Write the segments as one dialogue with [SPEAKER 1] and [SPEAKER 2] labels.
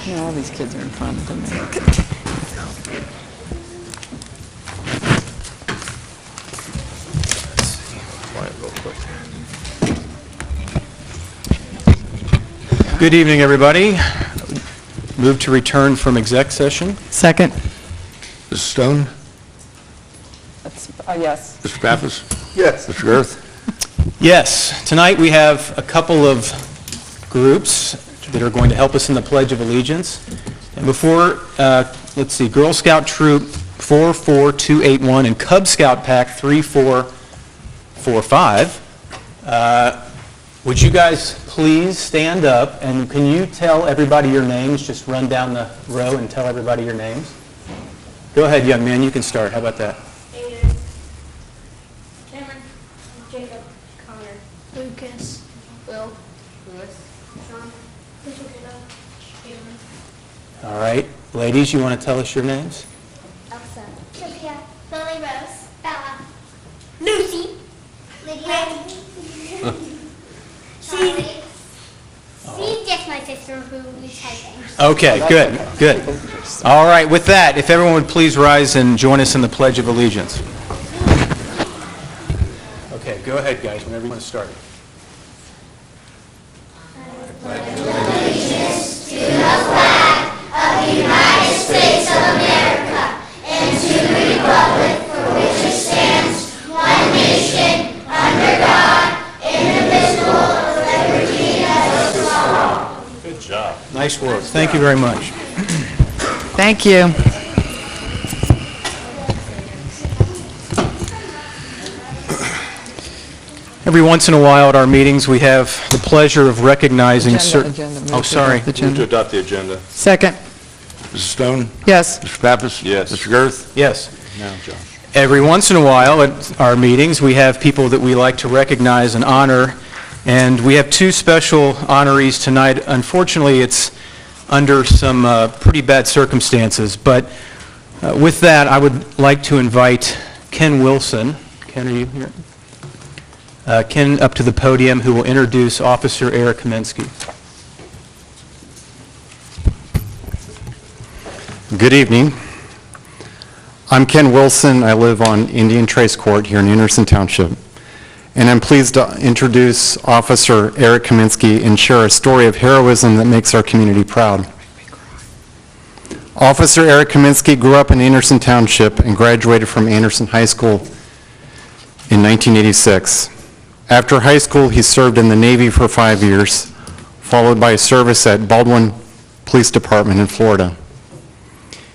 [SPEAKER 1] Yeah, all these kids are in front of them.
[SPEAKER 2] Good evening, everybody. Move to return from exec session.
[SPEAKER 1] Second.
[SPEAKER 3] Mrs. Stone?
[SPEAKER 1] Yes.
[SPEAKER 3] Mr. Pappas? Yes. Mr. Girth?
[SPEAKER 2] Yes, tonight we have a couple of groups that are going to help us in the Pledge of Allegiance. And before, let's see, Girl Scout Troop 44281 and Cub Scout Pack 3445. Would you guys please stand up, and can you tell everybody your names? Just run down the row and tell everybody your names. Go ahead, young man, you can start. How about that?
[SPEAKER 4] Aiden, Cameron, Jacob, Connor, Lucas, Will, Lewis, Sean, Caitlin.
[SPEAKER 2] All right. Ladies, you want to tell us your names?
[SPEAKER 4] Elsa, Sophia, Lily Rose, Bella, Lucy, Lydia. She's just my sister who is typing.
[SPEAKER 2] Okay, good, good. All right, with that, if everyone would please rise and join us in the Pledge of Allegiance. Okay, go ahead, guys, whenever you want to start.
[SPEAKER 4] Allegiance to the flag of the United States of America and to the republic for which it stands, one nation, under God, indivisible, with liberty and justice for all.
[SPEAKER 2] Good job. Nice work. Thank you very much.
[SPEAKER 1] Thank you.
[SPEAKER 2] Every once in a while at our meetings, we have the pleasure of recognizing certain... Oh, sorry.
[SPEAKER 3] Move to adopt the agenda.
[SPEAKER 1] Second.
[SPEAKER 3] Mrs. Stone?
[SPEAKER 1] Yes.
[SPEAKER 3] Mr. Pappas? Yes. Mr. Girth?
[SPEAKER 2] Yes.
[SPEAKER 3] Now, Josh.
[SPEAKER 2] Every once in a while at our meetings, we have people that we like to recognize and honor, and we have two special honorees tonight. Unfortunately, it's under some pretty bad circumstances, but with that, I would like to invite Ken Wilson. Ken, are you here? Ken up to the podium, who will introduce Officer Eric Kaminsky.
[SPEAKER 5] Good evening. I'm Ken Wilson. I live on Indian Trace Court here in Anderson Township, and I'm pleased to introduce Officer Eric Kaminsky and share a story of heroism that makes our community proud. Officer Eric Kaminsky grew up in Anderson Township and graduated from Anderson High School in 1986. After high school, he served in the Navy for 5 years, followed by service at Baldwin Police Department in Florida.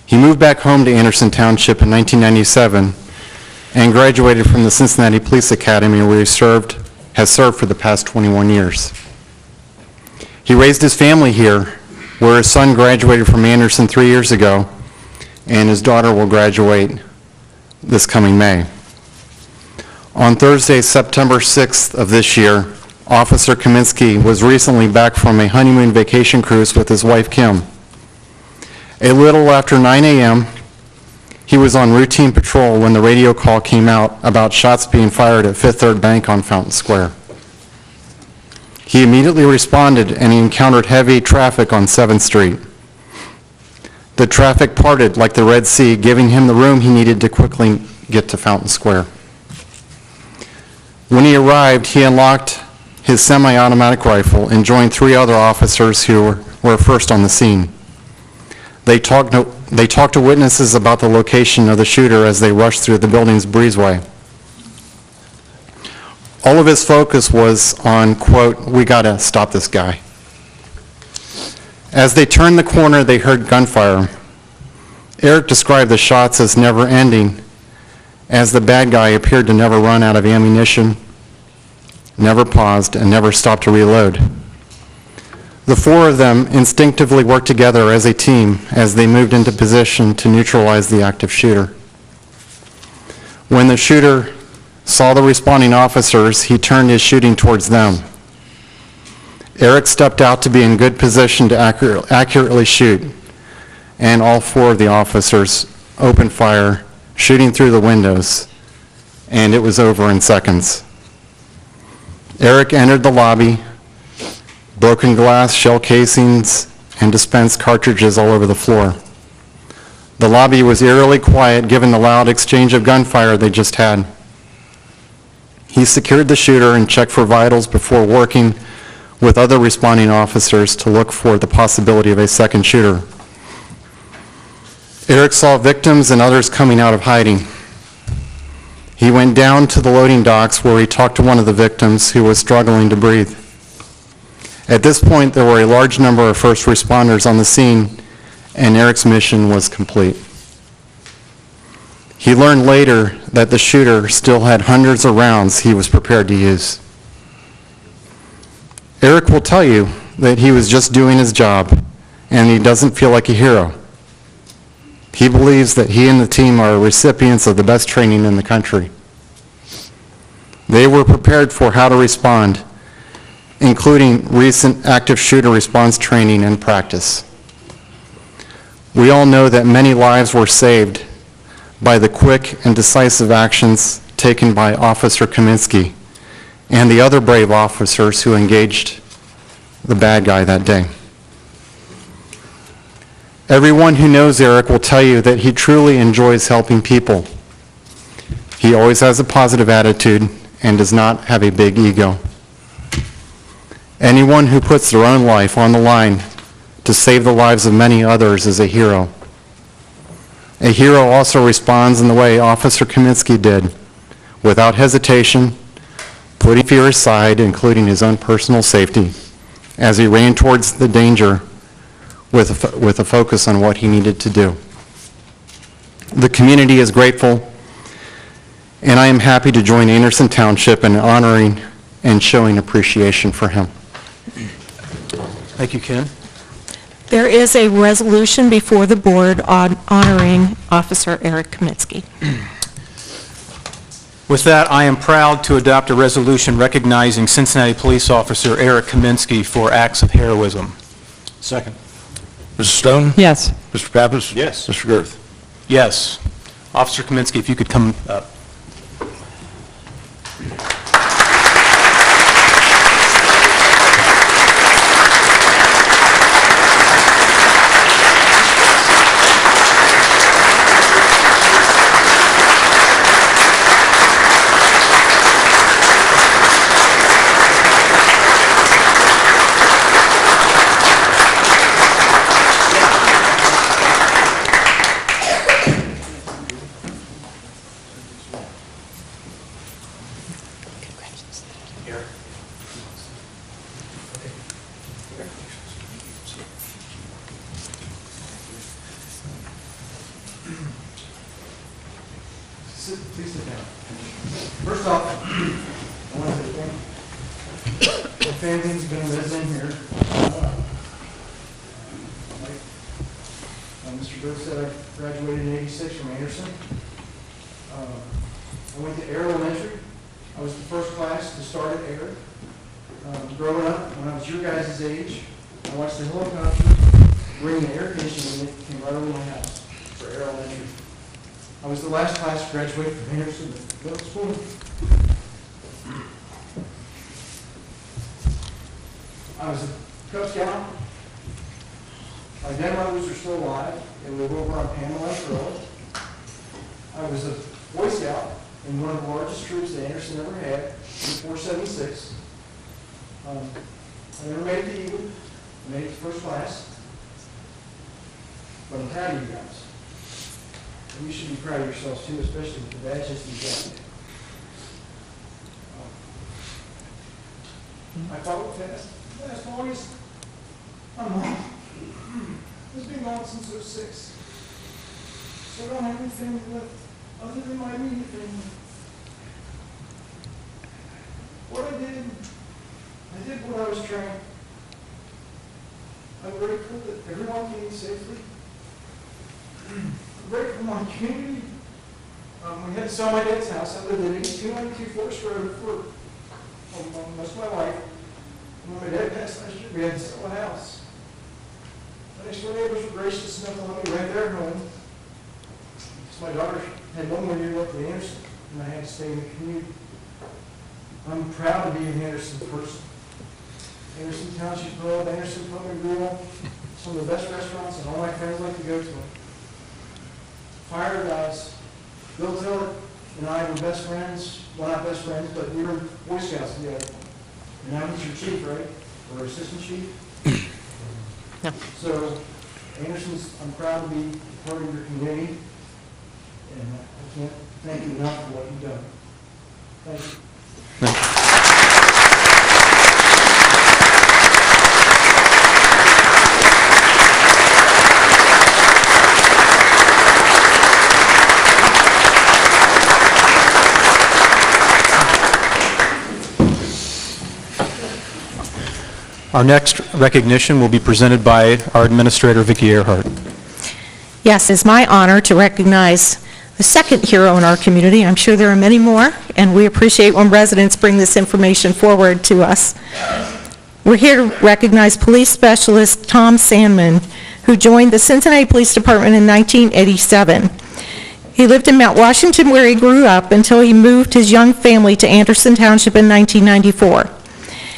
[SPEAKER 5] He moved back home to Anderson Township in 1997 and graduated from the Cincinnati Police Academy, where he has served for the past 21 years. He raised his family here, where his son graduated from Anderson 3 years ago, and his daughter will graduate this coming May. On Thursday, September 6th of this year, Officer Kaminsky was recently back from a honeymoon vacation cruise with his wife, Kim. A little after 9 a.m., he was on routine patrol when the radio call came out about shots being fired at Fifth Third Bank on Fountain Square. He immediately responded and he encountered heavy traffic on 7th Street. The traffic parted like the Red Sea, giving him the room he needed to quickly get to Fountain Square. When he arrived, he unlocked his semi-automatic rifle and joined 3 other officers who were first on the scene. They talked to witnesses about the location of the shooter as they rushed through the building's breezeway. All of his focus was on, quote, "We gotta stop this guy." As they turned the corner, they heard gunfire. Eric described the shots as never-ending, as the bad guy appeared to never run out of ammunition. never paused, and never stopped to reload. The four of them instinctively worked together as a team as they moved into position to neutralize the active shooter. When the shooter saw the responding officers, he turned his shooting towards them. Eric stepped out to be in good position to accurately shoot, and all four of the officers opened fire, shooting through the windows, and it was over in seconds. Eric entered the lobby, broken glass, shell casings, and dispensed cartridges all over the floor. The lobby was eerily quiet given the loud exchange of gunfire they just had. He secured the shooter and checked for vitals before working with other responding officers to look for the possibility of a second shooter. Eric saw victims and others coming out of hiding. He went down to the loading docks where he talked to one of the victims who was struggling to breathe. At this point, there were a large number of first responders on the scene, and Eric's mission was complete. He learned later that the shooter still had hundreds of rounds he was prepared to use. Eric will tell you that he was just doing his job, and he doesn't feel like a hero. He believes that he and the team are recipients of the best training in the country. They were prepared for how to respond, including recent active shooter response training and practice. We all know that many lives were saved by the quick and decisive actions taken by Officer Kaminsky and the other brave officers who engaged the bad guy that day. Everyone who knows Eric will tell you that he truly enjoys helping people. He always has a positive attitude and does not have a big ego. Anyone who puts their own life on the line to save the lives of many others is a hero. A hero also responds in the way Officer Kaminsky did, without hesitation, putting fear aside, including his own personal safety, as he ran towards the danger with a focus on what he needed to do. The community is grateful, and I am happy to join Anderson Township in honoring and showing appreciation for him.
[SPEAKER 2] Thank you, Ken.
[SPEAKER 6] There is a resolution before the board on honoring Officer Eric Kaminsky.
[SPEAKER 2] With that, I am proud to adopt a resolution recognizing Cincinnati Police Officer Eric Kaminsky for acts of heroism.
[SPEAKER 3] Second. Mrs. Stone?
[SPEAKER 1] Yes.
[SPEAKER 3] Mr. Pappas?
[SPEAKER 2] Yes.
[SPEAKER 3] Mr. Girth?
[SPEAKER 2] Yes. Officer Kaminsky, if you could come up.
[SPEAKER 7] Please sit down. First off, I want to thank the family who's been a resident here. Like Mr. Bird said, I graduated in '86 from Anderson. I went to Air Elementary. I was the first class to start at Air. Growing up, when I was your guys' age, I watched the helicopter bring the air conditioning unit came right over my house for Air Elementary. I was the last class to graduate from Anderson Middle School. I was a Cub Scout. My grandmothers are still alive. They live over on Panama Road. I was a Boy Scout in one of the largest troops that Anderson ever had, in 476. I never made it to Eagle. I made it to first class. But I'm proud of you guys. And you should be proud of yourselves too, especially with the badges that you got. I followed fast as long as I'm on. It's been going since I was 6. So I don't have anything left other than my immediate family. What I I did what I was trained. I'm grateful that everyone came safely. I'm grateful for my community. We had to sell my dad's house. I lived at 8292 Forest Road for most of my life. When my dad passed last year, we had to sell a house. My next door neighbors were gracious enough to let me rent their home. So my daughter had one more year left at Anderson, and I had to stay in the community. I'm proud to be an Anderson person. Anderson Township Grill, Anderson Pub and Grill, some of the best restaurants, and all my friends like to go to them. Fire guys, Bill Tillett and I were best friends. Well, not best friends, but we were Boy Scouts together. And now he's your chief, right? Or assistant chief?
[SPEAKER 6] No.
[SPEAKER 7] So, Anderson's, I'm proud to be part of your community. And I can't thank you enough for what you've done. Thank you.
[SPEAKER 2] Our next recognition will be presented by our Administrator, Vicki Earhart.
[SPEAKER 6] Yes, it's my honor to recognize the second hero in our community. I'm sure there are many more, and we appreciate when residents bring this information forward to us. We're here to recognize Police Specialist Tom Sandman, who joined the Cincinnati Police Department in 1987. He lived in Mount Washington, where he grew up, until he moved his young family to Anderson Township in 1994.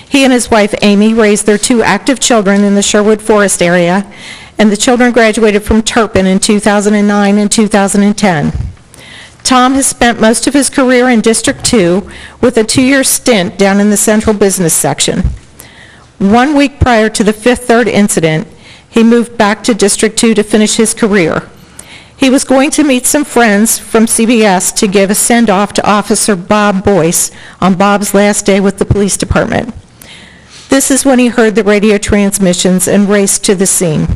[SPEAKER 6] He and his wife, Amy, raised their two active children in the Sherwood Forest area, and the children graduated from Turpin in 2009 and 2010. Tom has spent most of his career in District 2 with a 2-year stint down in the Central Business section. 1 week prior to the Fifth Third incident, he moved back to District 2 to finish his career. He was going to meet some friends from CBS to give a send-off to Officer Bob Boyce on Bob's last day with the police department. This is when he heard the radio transmissions and raced to the scene.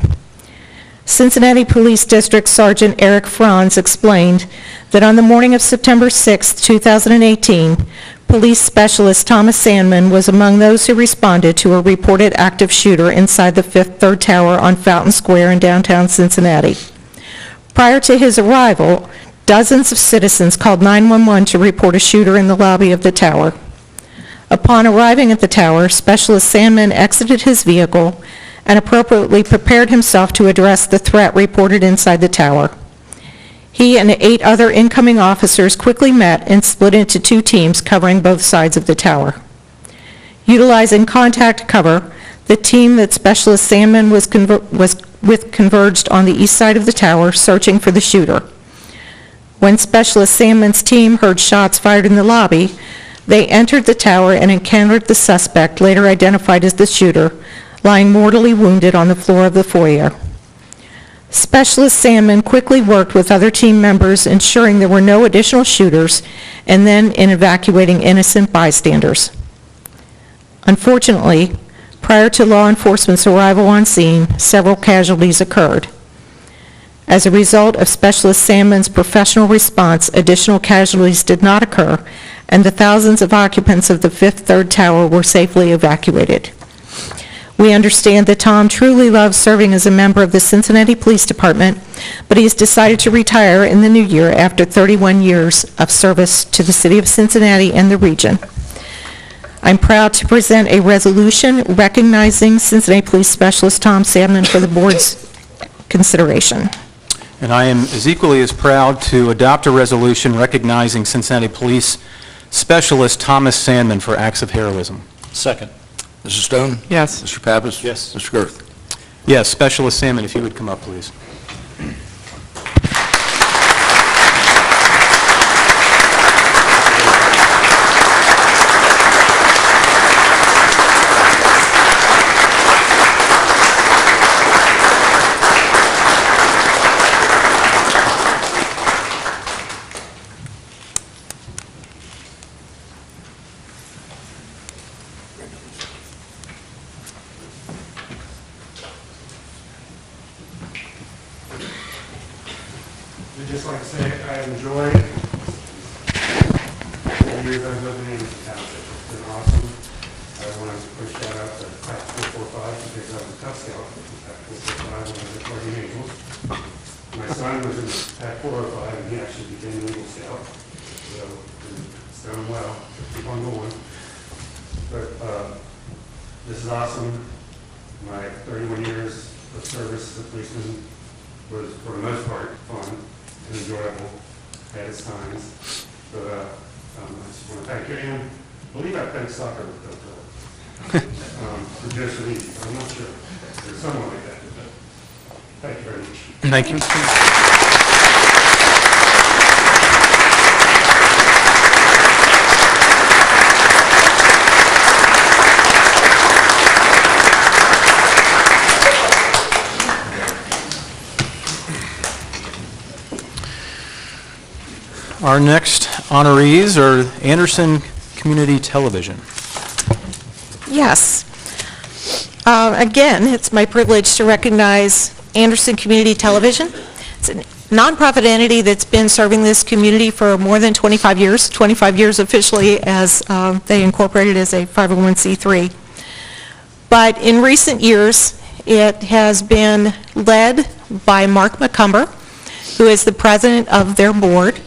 [SPEAKER 6] Cincinnati Police District Sergeant Eric Franz explained that on the morning of September 6, 2018, Police Specialist Thomas Sandman was among those who responded to a reported active shooter inside the Fifth Third Tower on Fountain Square in downtown Cincinnati. Prior to his arrival, dozens of citizens called 911 to report a shooter in the lobby of the tower. Upon arriving at the tower, Specialist Sandman exited his vehicle and appropriately prepared himself to address the threat reported inside the tower. He and 8 other incoming officers quickly met and split into 2 teams covering both sides of the tower. Utilizing contact cover, the team that Specialist Sandman was converged on the east side of the tower, searching for the shooter. When Specialist Sandman's team heard shots fired in the lobby, they entered the tower and encountered the suspect, later identified as the shooter, lying mortally wounded on the floor of the foyer. Specialist Sandman quickly worked with other team members, ensuring there were no additional shooters, and then in evacuating innocent bystanders. Unfortunately, prior to law enforcement's arrival on scene, several casualties occurred. As a result of Specialist Sandman's professional response, additional casualties did not occur, and the thousands of occupants of the Fifth Third Tower were safely evacuated. We understand that Tom truly loves serving as a member of the Cincinnati Police Department, but he has decided to retire in the new year after 31 years of service to the city of Cincinnati and the region. I'm proud to present a resolution recognizing Cincinnati Police Specialist Tom Sandman for the board's consideration.
[SPEAKER 2] And I am as equally as proud to adopt a resolution recognizing Cincinnati Police Specialist Thomas Sandman for acts of heroism.
[SPEAKER 3] Second. Mrs. Stone?
[SPEAKER 1] Yes.
[SPEAKER 3] Mr. Pappas?
[SPEAKER 2] Yes.
[SPEAKER 3] Mr. Girth?
[SPEAKER 2] Yes, Specialist Sandman, if you would come up, please.
[SPEAKER 8] I'd just like to say I enjoyed years I've lived in Anderson Township. It's been awesome. I want to push shout out to Pack 445 because I was a Cub Scout in Pack 445 when I was at Guardian Angels. My son was in Pack 405 and he actually became an Eagle Scout. So it's done well. Keep on going. But this is awesome. My 31 years of service as a policeman was, for the most part, fun and enjoyable at its times. But I just want to thank you, and I believe I played soccer with them for just a week. I'm not sure. There's someone like that. But thank you very much.
[SPEAKER 2] Thank you. Our next honorees are Anderson Community Television.
[SPEAKER 6] Yes. Again, it's my privilege to recognize Anderson Community Television. It's a nonprofit entity that's been serving this community for more than 25 years officially as they incorporated as a 501c3. But in recent years, it has been led by Mark McCumber, who is the president of their board,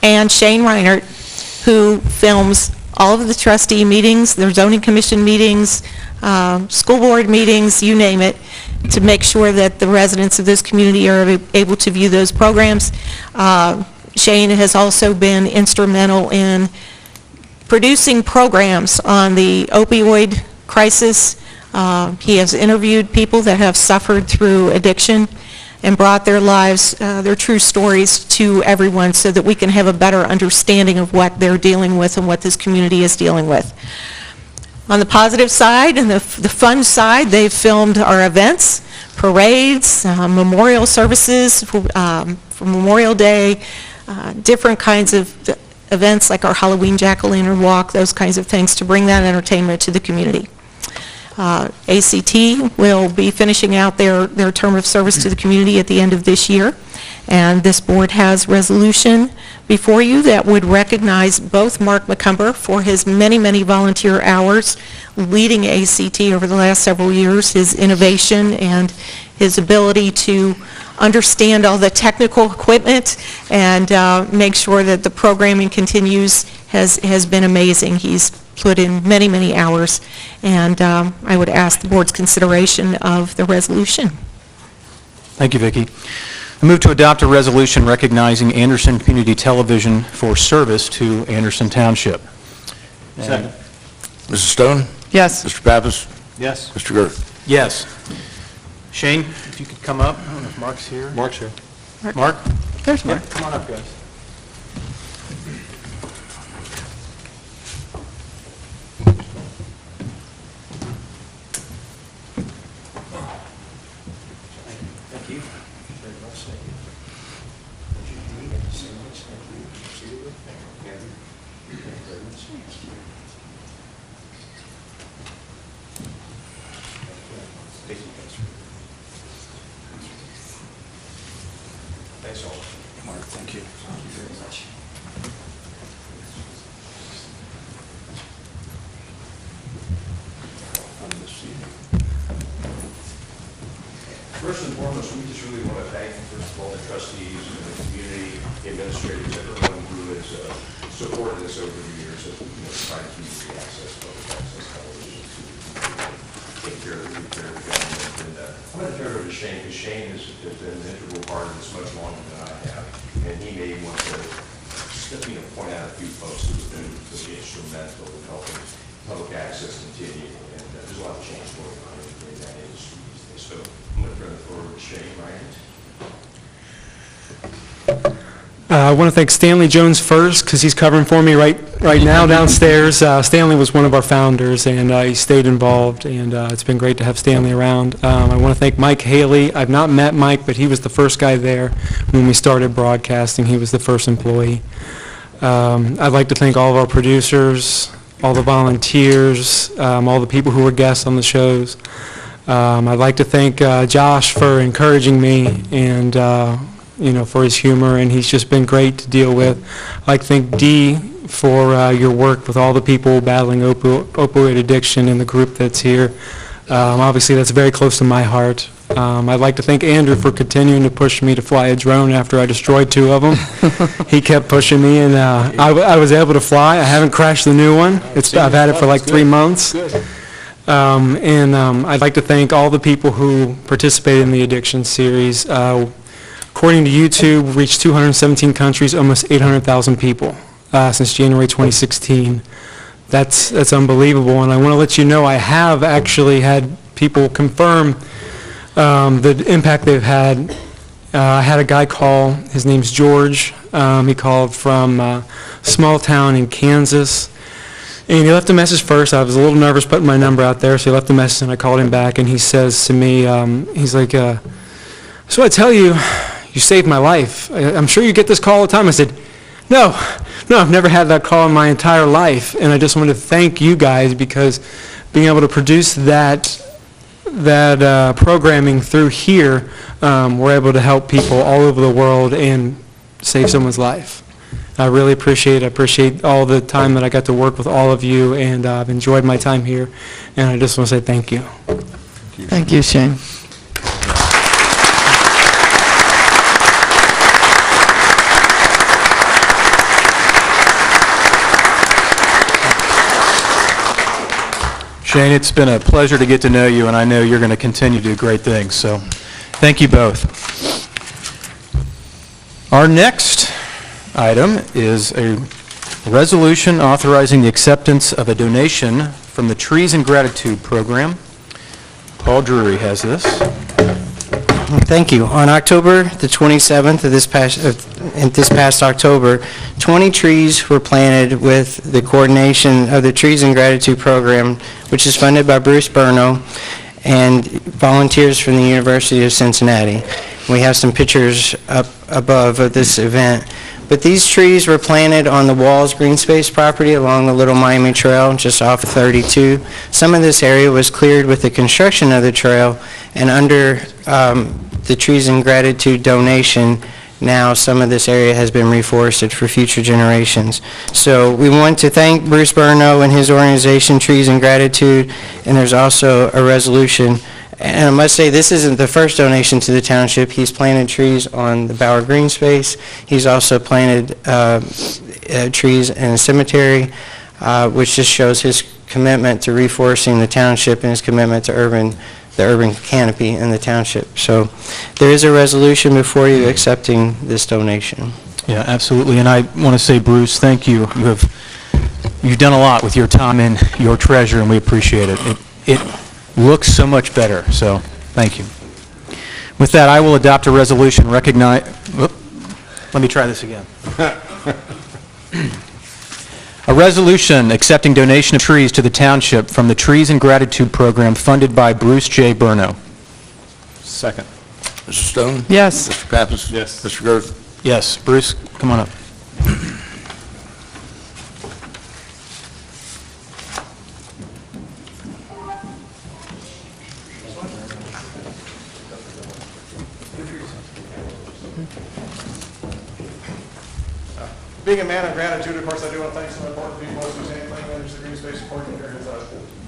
[SPEAKER 6] and Shane Reinert, who films all of the trustee meetings, their zoning commission meetings, school board meetings, you name it, to make sure that the residents of this community are able to view those programs. Shane has also been instrumental in producing programs on the opioid crisis. He has interviewed people that have suffered through addiction and brought their lives, their true stories to everyone so that we can have a better understanding of what they're dealing with and what this community is dealing with. On the positive side and the fun side, they've filmed our events, parades, memorial services for Memorial Day, different kinds of events like our Halloween jack-o'-lantern walk, those kinds of things to bring that entertainment to the community. ACT will be finishing out their term of service to the community at the end of this year, and this board has resolution before you that would recognize both Mark McCumber for his many, many volunteer hours leading ACT over the last several years, his innovation and his ability to understand all the technical equipment and make sure that the programming continues has been amazing. He's put in many, many hours, and I would ask the board's consideration of the resolution.
[SPEAKER 2] Thank you, Vicki. I move to adopt a resolution recognizing Anderson Community Television for service to Anderson Township.
[SPEAKER 3] Second. Mrs. Stone?
[SPEAKER 1] Yes.
[SPEAKER 3] Mr. Pappas?
[SPEAKER 2] Yes.
[SPEAKER 3] Mr. Girth?
[SPEAKER 2] Yes. Shane, if you could come up. I don't know if Mark's here.
[SPEAKER 3] Mark's here.
[SPEAKER 2] Mark?
[SPEAKER 1] There's Mark.
[SPEAKER 2] Yeah, come on up, guys. Thank you. Very much. Thank you. Thank you so much. Thank you. Thank you very much. Thanks all.
[SPEAKER 3] Mark, thank you.
[SPEAKER 2] Thank you very much.
[SPEAKER 9] First and foremost, we just really want to thank, first of all, the trustees and the community, the administrators, everyone who has supported us over the years of trying to keep the access, public access television to take care of the repair of the government. And I'm going to turn it over to Shane, because Shane has been an integral part of this much longer than I have, and he may want to point out a few folks who have been really instrumental in helping public access continue. And there's a lot of change going on in that industry these days. So I'm going to turn the floor over to Shane Ryan.
[SPEAKER 10] I want to thank Stanley Jones first because he's covering for me right now downstairs. Stanley was one of our founders, and he stayed involved, and it's been great to have Stanley around. I want to thank Mike Haley. I've not met Mike, but he was the first guy there when we started broadcasting. He was the first employee. I'd like to thank all of our producers, all the volunteers, all the people who were guests on the shows. I'd like to thank Josh for encouraging me and for his humor, and he's just been great to deal with. I'd like to thank Dee for your work with all the people battling opioid addiction in the group that's here. Obviously, that's very close to my heart. I'd like to thank Andrew for continuing to push me to fly a drone after I destroyed 2 of them. He kept pushing me, and I was able to fly. I haven't crashed the new one. I've had it for like 3 months. I'd like to thank all the people who participated in the addiction series. According to YouTube, we reached 217 countries, almost 800,000 people since January 2016. That's unbelievable, and I want to let you know I have actually had people confirm the impact they've had. I had a guy call, his name's George. He called from a small town in Kansas, and he left a message first. I was a little nervous putting my number out there, so he left a message, and I called him back, and he says to me, he's like, so I tell you, you saved my life. I'm sure you get this call all the time. I said, no, I've never had that call in my entire life, and I just wanted to thank you guys because being able to produce that programming through here, we're able to help people all over the world and save someone's life. I really appreciate it. I appreciate all the time that I got to work with all of you, and I've enjoyed my time here, and I just want to say thank you.
[SPEAKER 1] Thank you, Shane.
[SPEAKER 2] Shane, it's been a pleasure to get to know you, and I know you're going to continue to do great things, so thank you both. Our next item is a resolution authorizing the acceptance of a donation from the Trees and Gratitude Program. Paul Drury has this.
[SPEAKER 11] Thank you. On October the 27th of this past October, 20 trees were planted with the coordination of the Trees and Gratitude Program, which is funded by Bruce Burno and volunteers from the University of Cincinnati. We have some pictures up above of this event. But these trees were planted on the Walls Green Space property along the Little Miami Trail, just off of 32. Some of this area was cleared with the construction of the trail, and under the Trees and Gratitude donation, now some of this area has been reforested for future generations. So we want to thank Bruce Burno and his organization, Trees and Gratitude, and there's also a resolution. And I must say, this isn't the first donation to the township. He's planted trees on the Bauer Green Space. He's also planted trees in a cemetery, which just shows his commitment to reforesting the township and his commitment to the urban canopy in the township. So there is a resolution before you accepting this donation.
[SPEAKER 2] Yeah, absolutely. And I want to say, Bruce, thank you. You've done a lot with your time and your treasure, and we appreciate it. It looks so much better, so thank you. With that, I will adopt a resolution let me try this again. A resolution accepting donation of trees to the township from the Trees and Gratitude Program funded by Bruce J. Burno.
[SPEAKER 3] Second. Mr. Stone?
[SPEAKER 1] Yes.
[SPEAKER 3] Mr. Pappas?
[SPEAKER 10] Yes.
[SPEAKER 3] Mr. Groth?
[SPEAKER 2] Yes, Bruce, come on up.
[SPEAKER 7] Being a man of gratitude, of course, I do want to thank some important people. Suzanne Clayton, manager of the Green Space Support Committee, has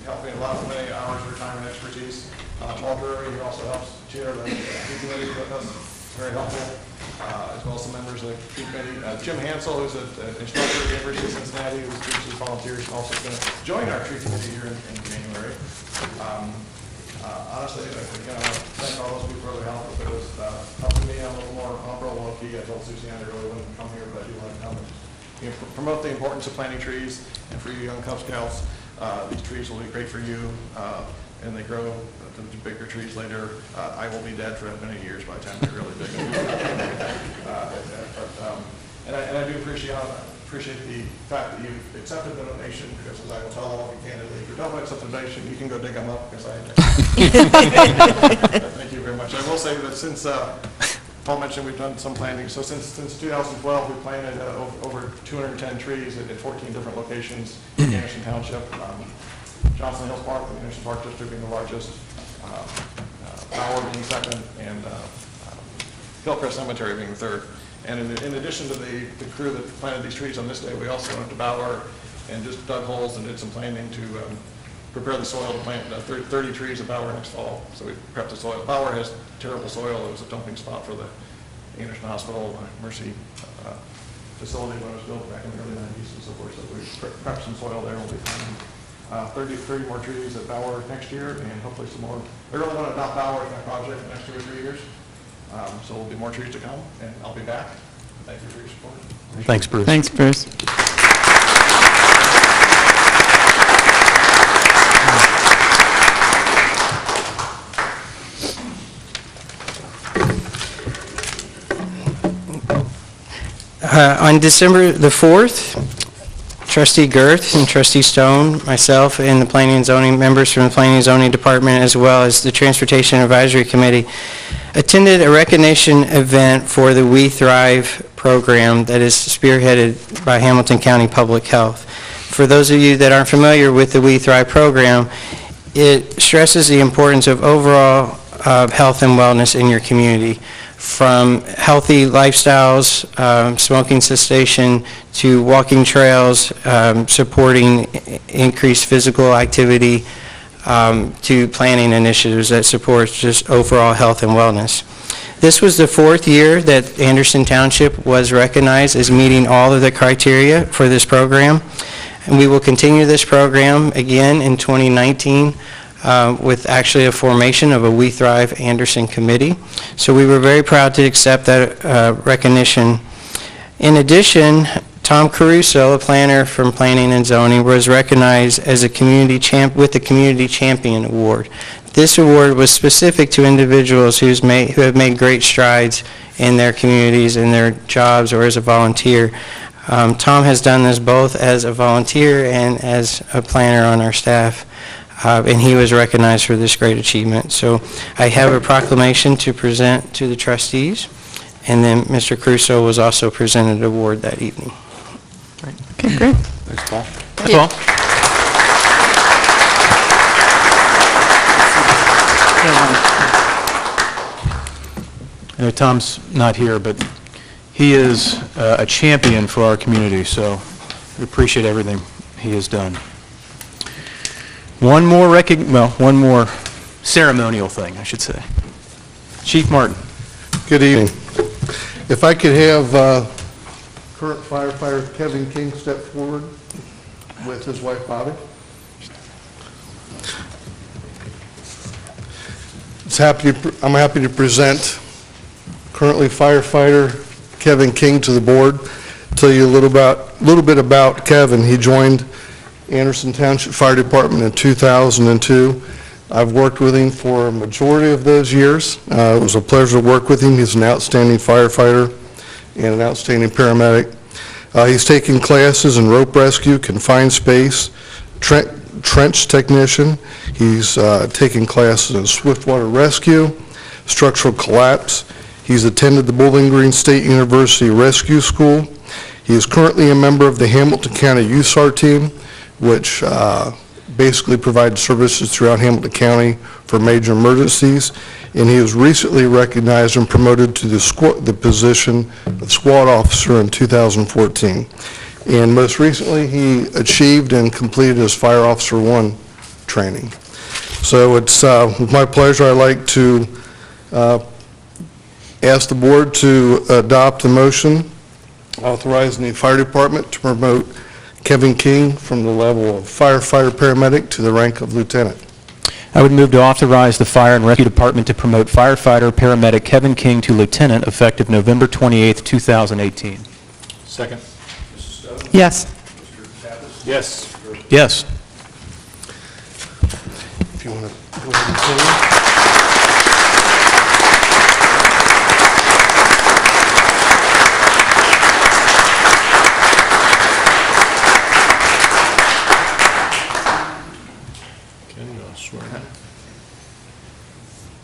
[SPEAKER 7] helped me a lot with many hours of time and expertise. Paul Drury, who also helps chair the tree committee with us, very helpful, as well as some members of the tree committee. Jim Hansel, who's an instructor at the University of Cincinnati, who's teaches volunteers, and also going to join our tree committee here in January. Honestly, again, I want to thank all those people for their help. If it was helping me, I'm a little more humble, low-key. I told Suzanne I really wouldn't come here, but I do want to come and promote the importance of planting trees. And for you young Cub Scouts, these trees will be great for you, and they grow to bigger trees later. I will be dead for many years by the time they're really big. And I do appreciate the fact that you accepted the donation, because as I will tell all of you candidly, if you don't accept the donation, you can go dig them up, because I thank you very much. I will say that since Paul mentioned we've done some planting, so since 2012 we planted over 210 trees at 14 different locations in Anderson Township. Johnson Hills Park, the Anderson Park District being the largest, Bauer being second, and Hillcrest Cemetery being the third.
[SPEAKER 12] And in addition to the crew that planted these trees on this day, we also went up to Bauer and just dug holes and did some planting to prepare the soil to plant 30 trees at Bauer next fall. So we prepped the soil. Bauer has terrible soil. It was a dumping spot for the Anderson Hospital Mercy facility when it was built back in the early 90s and so forth. So we prepped some soil there. We'll be planting 30 more trees at Bauer next year and hopefully some more. I really want to adopt Bauer in that project in the next 2 or 3 years. So there'll be more trees to come, and I'll be back. Thank you for your support.
[SPEAKER 2] Thanks, Bruce.
[SPEAKER 1] Thanks, Bruce.
[SPEAKER 11] On December the 4th, Trustee Girth and Trustee Stone, myself, and the Planning and Zoning members from the Planning and Zoning Department, as well as the Transportation Advisory Committee, attended a recognition event for the We Thrive program that is spearheaded by Hamilton County Public Health. For those of you that aren't familiar with the We Thrive program, it stresses the importance of overall health and wellness in your community, from healthy lifestyles, smoking cessation, to walking trails, supporting increased physical activity, to planning initiatives that support just overall health and wellness. This was the 4th year that Anderson Township was recognized as meeting all of the criteria for this program, and we will continue this program again in 2019 with actually a formation of a We Thrive Anderson committee. So we were very proud to accept that recognition. In addition, Tom Caruso, a planner from Planning and Zoning, was recognized as a with the Community Champion Award. This award was specific to individuals who have made great strides in their communities, in their jobs, or as a volunteer. Tom has done this both as a volunteer and as a planner on our staff. And he was recognized for this great achievement. So I have a proclamation to present to the trustees, and then Mr. Crusoe was also presented an award that evening.
[SPEAKER 1] Okay, great.
[SPEAKER 3] Thanks, Paul.
[SPEAKER 2] Thanks, Paul. I know Tom's not here, but he is a champion for our community, so we appreciate everything he has done. One more ceremonial thing, I should say. Chief Martin.
[SPEAKER 13] Good evening. If I could have current firefighter Kevin King step forward with his wife Bobby. I'm happy to present currently firefighter Kevin King to the board. Tell you a little bit about Kevin. He joined Anderson Township Fire Department in 2002. I've worked with him for a majority of those years. It was a pleasure to work with him. He's an outstanding firefighter and an outstanding paramedic. He's taken classes in rope rescue, confined space, trench technician. He's taken classes in swiftwater rescue, structural collapse. He's attended the Bowling Green State University Rescue School. He is currently a member of the Hamilton County USAR team, which basically provides services throughout Hamilton County for major emergencies, and he was recently recognized and promoted to the position of squad officer in 2014. And most recently, he achieved and completed his Fire Officer 1 training. So it's with my pleasure, I'd like to ask the board to adopt a motion authorizing the fire department to promote Kevin King from the level of firefighter paramedic to the rank of lieutenant.
[SPEAKER 2] I would move to authorize the Fire and Rescue Department to promote firefighter paramedic Kevin King to lieutenant effective November 28th, 2018.
[SPEAKER 3] Second.
[SPEAKER 9] Mrs. Stone?
[SPEAKER 1] Yes.
[SPEAKER 9] Mr. Pappas?
[SPEAKER 3] Yes.
[SPEAKER 2] Yes.
[SPEAKER 13] If you want to go ahead and say.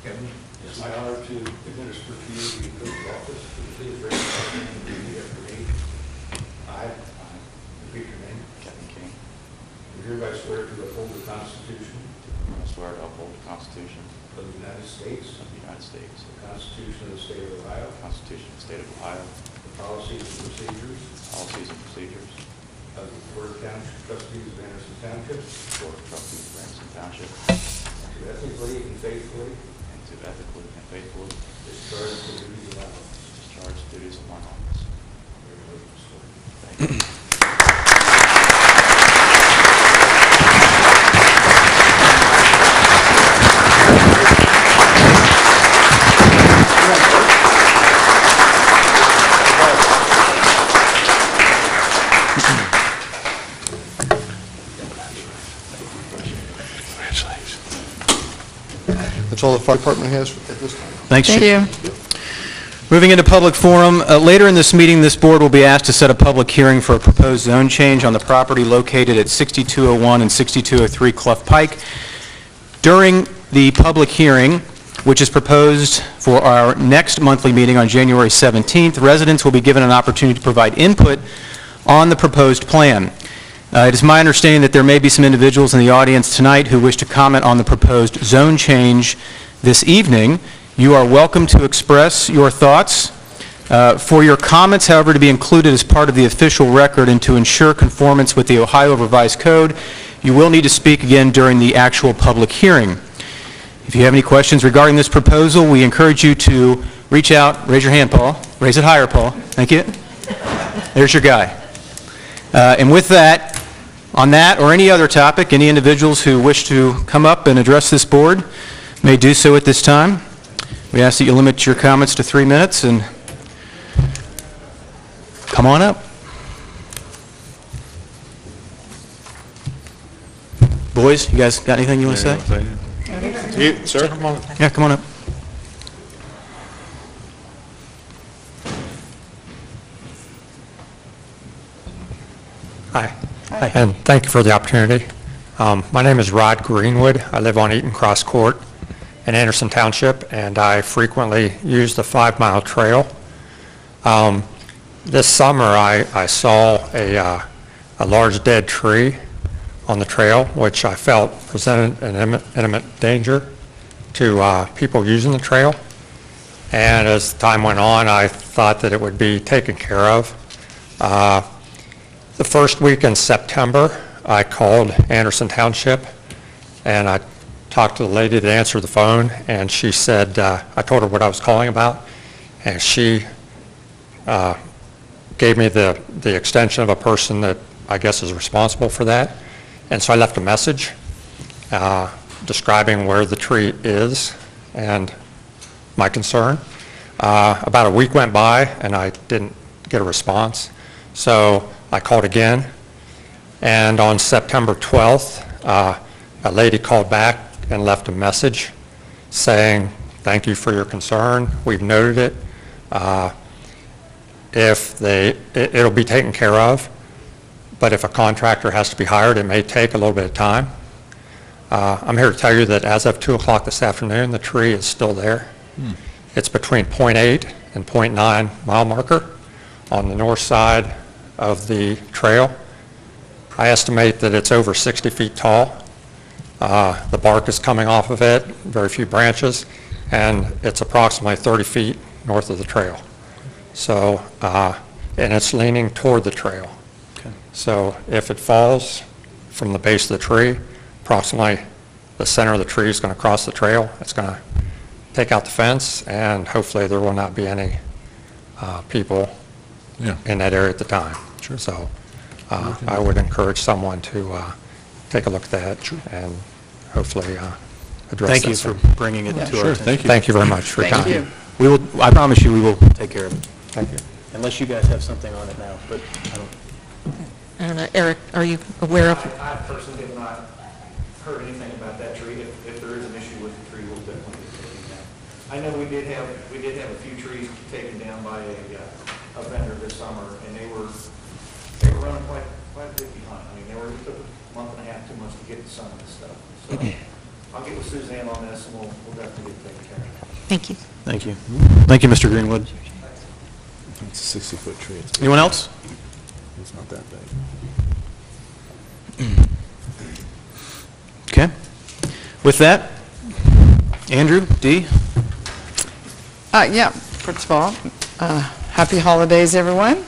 [SPEAKER 9] Kevin, it's my honor to administer to you the oath of office. Please raise your right hand and repeat after me. I repeat your name.
[SPEAKER 14] Kevin King.
[SPEAKER 9] Do hereby swear to uphold the Constitution
[SPEAKER 14] I swear to uphold the Constitution
[SPEAKER 9] of the United States,
[SPEAKER 14] of the United States,
[SPEAKER 9] the Constitution of the State of Ohio,
[SPEAKER 14] the Constitution of the State of Ohio,
[SPEAKER 9] the
[SPEAKER 8] policies and procedures
[SPEAKER 14] policies and procedures
[SPEAKER 8] of the Board of Township Trustees of Anderson Township,
[SPEAKER 14] Board of Trustees of Anderson Township,
[SPEAKER 8] and to ethically and faithfully
[SPEAKER 14] and to ethically and faithfully
[SPEAKER 8] discharge the duties of my office.
[SPEAKER 14] discharge the duties of my office.
[SPEAKER 8] Congratulations, sir.
[SPEAKER 14] Thank you.
[SPEAKER 13] That's all the fire department has at this time.
[SPEAKER 2] Thanks,
[SPEAKER 1] Thank
[SPEAKER 2] Chief.
[SPEAKER 1] you.
[SPEAKER 2] Moving into public forum, later in this meeting, this board will be asked to set a public hearing for a proposed zone change on the property located at 6201 and 6203 Clough Pike. During the public hearing, which is proposed for our next monthly meeting on January 17th, residents will be given an opportunity to provide input on the proposed plan. It is my understanding that there may be some individuals in the audience tonight who wish to comment on the proposed zone change this evening. You are welcome to express your thoughts. For your comments, however, to be included as part of the official record and to ensure conformance with the Ohio Revised Code, you will need to speak again during the actual public hearing. If you have any questions regarding this proposal, we encourage you to reach out, raise your hand, Paul. Raise it higher, Paul. Thank you. There's your guy. And with that, on that or any other topic, any individuals who wish to come up and address this board may do so at this time. We ask that you limit your comments to 3 minutes and come on up. Boys, you guys got anything you want to say?
[SPEAKER 3] You, sir? Come on.
[SPEAKER 2] Yeah, come on up.
[SPEAKER 15] Hi. And thank you for the opportunity. My name is Rod Greenwood. I live on Eaton Cross Court in Anderson Township, and I frequently use the 5-mile trail. This summer, I saw a large dead tree on the trail, which I felt presented an imminent danger to people using the trail. And as time went on, I thought that it would be taken care of. The first week in September, I called Anderson Township, and I talked to the lady that answered the phone, and she said, I told her what I was calling about, and she gave me the extension of a person that I guess is responsible for that. And so I left a message describing where the tree is and my concern. About a week went by, and I didn't get a response. So I called again, and on September 12th, a lady called back and left a message saying, thank you for your concern, we've noted it. It'll be taken care of, but if a contractor has to be hired, it may take a little bit of time. I'm here to tell you that as of 2 o'clock this afternoon, the tree is still there. It's between 0.8 and 0.9 mile marker on the north side of the trail. I estimate that it's over 60 feet tall. The bark is coming off of it, very few branches, and it's approximately 30 feet north of the trail. So, and it's leaning toward the trail.
[SPEAKER 2] Okay.
[SPEAKER 15] So if it falls from the base of the tree, approximately the center of the tree is going to cross the trail. It's going to take out the fence, and hopefully there will not be any people in that area at the time.
[SPEAKER 3] Sure.
[SPEAKER 15] So I would encourage someone to take a look at that and hopefully address
[SPEAKER 2] Thank
[SPEAKER 15] that.
[SPEAKER 2] you for bringing it to our
[SPEAKER 3] Sure,
[SPEAKER 2] attention.
[SPEAKER 3] thank you.
[SPEAKER 15] Thank you very much for your time.
[SPEAKER 1] Thank you.
[SPEAKER 2] We will, I promise you, we will take care of it.
[SPEAKER 15] Thank you.
[SPEAKER 2] Unless you guys have something on it now, but I don't.
[SPEAKER 6] And Eric, are you aware of?
[SPEAKER 12] I personally have not heard anything about that tree. If there is an issue with the tree, we'll definitely get it taken down. I know we did have a few trees taken down by a vendor this summer, and they were running quite a bit behind. I mean, it took a month and a half, 2 months to get some of this stuff. So I'll get with Suzanne on this, and we'll definitely get it taken care of.
[SPEAKER 6] Thank you.
[SPEAKER 2] Thank you. Thank you, Mr. Greenwood.
[SPEAKER 3] It's a 60-foot tree.
[SPEAKER 2] Anyone else?
[SPEAKER 3] It's not that big.
[SPEAKER 2] Okay. With that, Andrew, Dee?
[SPEAKER 1] Yeah, first of all, Happy holidays, everyone.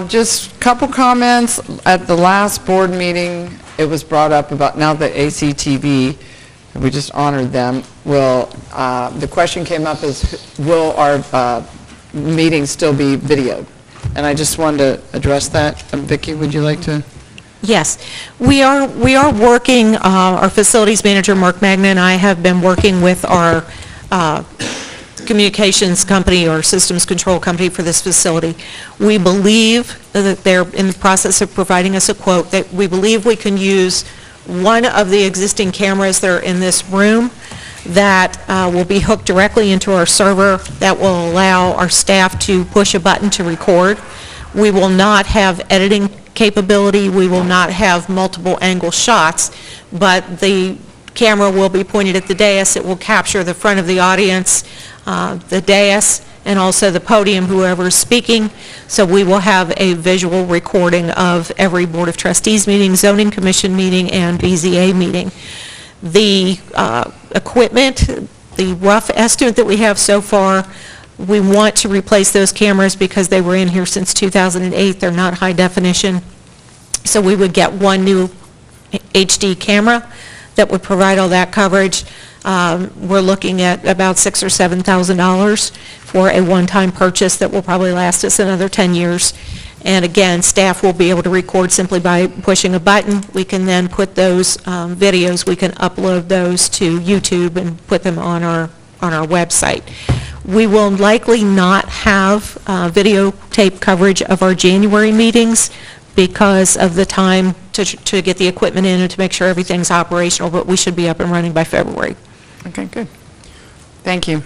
[SPEAKER 1] Just a couple comments. At the last board meeting, it was brought up about now the ACTV, we just honored them. The question came up is, will our meetings still be videoed? And I just wanted to address that. Vicki, would you like to?
[SPEAKER 6] Yes, we are working, our facilities manager, Mark Magna, and I have been working with our communications company or systems control company for this facility. We believe that they're in the process of providing us a quote that we believe we can use one of the existing cameras that are in this room that will be hooked directly into our server that will allow our staff to push a button to record. We will not have editing capability, we will not have multiple angle shots, but the camera will be pointed at the dais. It will capture the front of the audience, the dais, and also the podium, whoever is speaking. So we will have a visual recording of every Board of Trustees meeting, Zoning Commission meeting, and BZA meeting. The equipment, the rough estimate that we have so far, we want to replace those cameras because they were in here since 2008. They're not high definition. So we would get one new HD camera that would provide all that coverage. We're looking at about $6,000 or $7,000 for a one-time purchase that will probably last us another 10 years. And again, staff will be able to record simply by pushing a button. We can then put those videos, we can upload those to YouTube and put them on our website. We will likely not have videotape coverage of our January meetings because of the time to get the equipment in and to make sure everything's operational, but we should be up and running by February.
[SPEAKER 1] Okay, good. Thank you.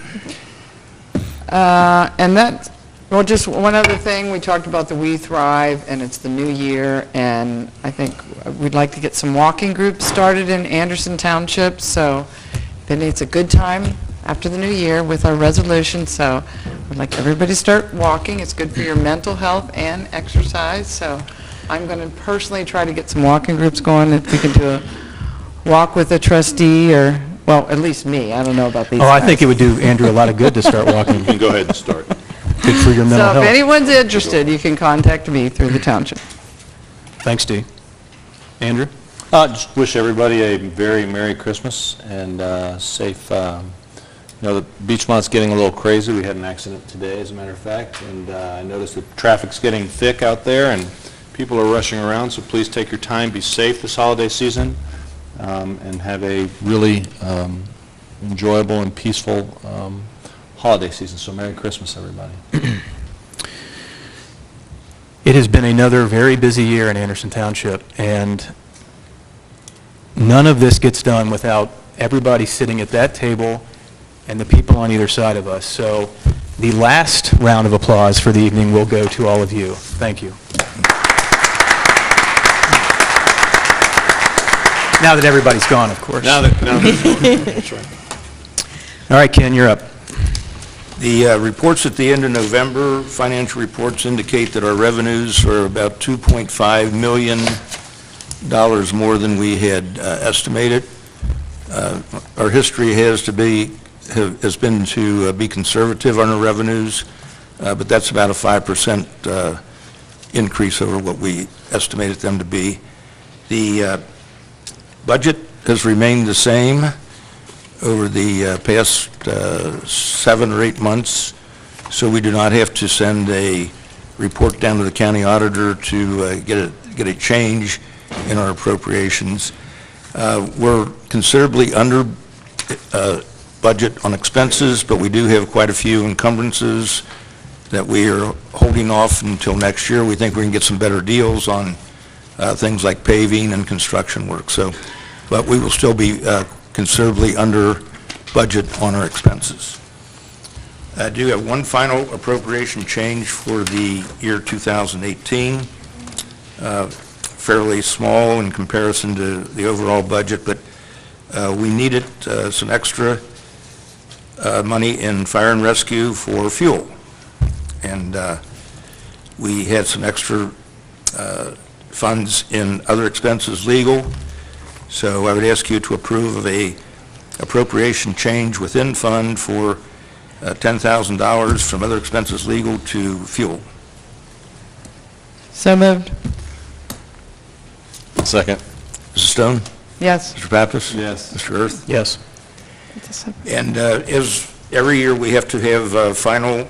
[SPEAKER 1] And that, well, just one other thing, we talked about the We Thrive, and it's the new year, and I think we'd like to get some walking groups started in Anderson Township, so then it's a good time after the new year with our resolution, so we'd like everybody to start walking. It's good for your mental health and exercise, so I'm going to personally try to get some walking groups going. If we can do a walk with a trustee, or, well, at least me. I don't know about these guys.
[SPEAKER 2] I think it would do Andrew a lot of good to start walking.
[SPEAKER 3] You can go ahead and start.
[SPEAKER 2] Good for your mental health.
[SPEAKER 1] So if anyone's interested, you can contact me through the township.
[SPEAKER 2] Thanks, Dee. Andrew?
[SPEAKER 3] Just wish everybody a very Merry Christmas and safe. You know, the Beachmont's getting a little crazy. We had an accident today, as a matter of fact, and I noticed that traffic's getting thick out there and people are rushing around, so please take your time, be safe this holiday season, and have a really enjoyable and peaceful holiday season. So Merry Christmas, everybody.
[SPEAKER 2] It has been another very busy year in Anderson Township, and none of this gets done without everybody sitting at that table and the people on either side of us. So the last round of applause for the evening will go to all of you. Thank you. Now that everybody's gone, of course.
[SPEAKER 3] Now that that's right.
[SPEAKER 2] All right, Ken, you're up.
[SPEAKER 16] The reports at the end of November, financial reports indicate that our revenues are about $2.5 million more than we had estimated. Our history has been to be conservative on our revenues, but that's about a 5% increase over what we estimated them to be. The budget has remained the same over the past 7 or 8 months, so we do not have to send a report down to the county auditor to get a change in our appropriations. We're considerably under budget on expenses, but we do have quite a few encumbrances that we are holding off until next year. We think we can get some better deals on things like paving and construction work. So, but we will still be considerably under budget on our expenses. I do have one final appropriation change for the year 2018. Fairly small in comparison to the overall budget, but we needed some extra money in fire and rescue for fuel. And we had some extra funds in other expenses, legal. So I would ask you to approve of a appropriation change within fund for $10,000 from other expenses legal to fuel.
[SPEAKER 1] So moved.
[SPEAKER 3] Second.
[SPEAKER 16] Mrs. Stone?
[SPEAKER 1] Yes.
[SPEAKER 16] Mr. Pappas?
[SPEAKER 3] Yes.
[SPEAKER 16] Mr. Earth?
[SPEAKER 2] Yes.
[SPEAKER 16] And as every year, we have to have final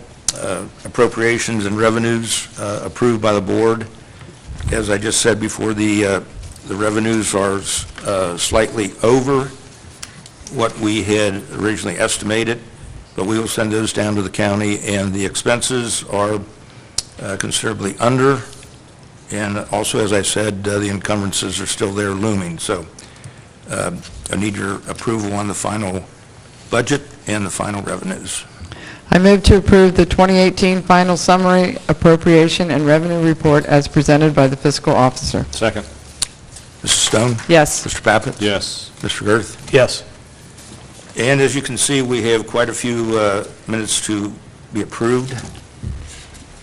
[SPEAKER 16] appropriations and revenues approved by the board. As I just said before, the revenues are slightly over what we had originally estimated, but we will send those down to the county, and the expenses are considerably under, and also, as I said, the encumbrances are still there looming. So I need your approval on the final budget and the final revenues.
[SPEAKER 1] I move to approve the 2018 final summary appropriation and revenue report as presented by the fiscal officer.
[SPEAKER 3] Second.
[SPEAKER 16] Mrs. Stone?
[SPEAKER 1] Yes.
[SPEAKER 16] Mr. Pappas?
[SPEAKER 3] Yes.
[SPEAKER 16] Mr. Girth?
[SPEAKER 2] Yes.
[SPEAKER 16] And as you can see, we have quite a few minutes to be approved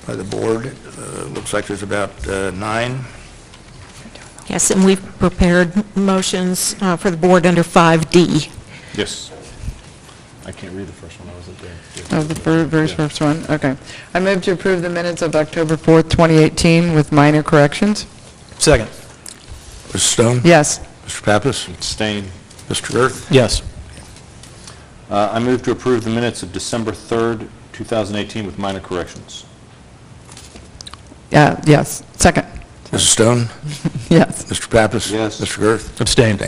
[SPEAKER 16] by the board. Looks like there's about 9.
[SPEAKER 6] Yes, and we've prepared motions for the board under 5D.
[SPEAKER 3] Yes. I can't read the first one, I wasn't there.
[SPEAKER 1] Oh, the very first one, okay. I move to approve the minutes of October 4th, 2018 with minor corrections.
[SPEAKER 2] Second.
[SPEAKER 16] Mrs. Stone?
[SPEAKER 1] Yes.
[SPEAKER 16] Mr. Pappas?
[SPEAKER 3] Abstain.
[SPEAKER 16] Mr. Girth?
[SPEAKER 2] Yes.
[SPEAKER 3] I move to approve the minutes of December 3rd, 2018 with minor corrections.
[SPEAKER 1] Yes. Second.
[SPEAKER 16] Mrs. Stone?
[SPEAKER 1] Yes.
[SPEAKER 16] Mr. Pappas?
[SPEAKER 3] Yes.
[SPEAKER 16] Mr. Girth?
[SPEAKER 2] Abstain.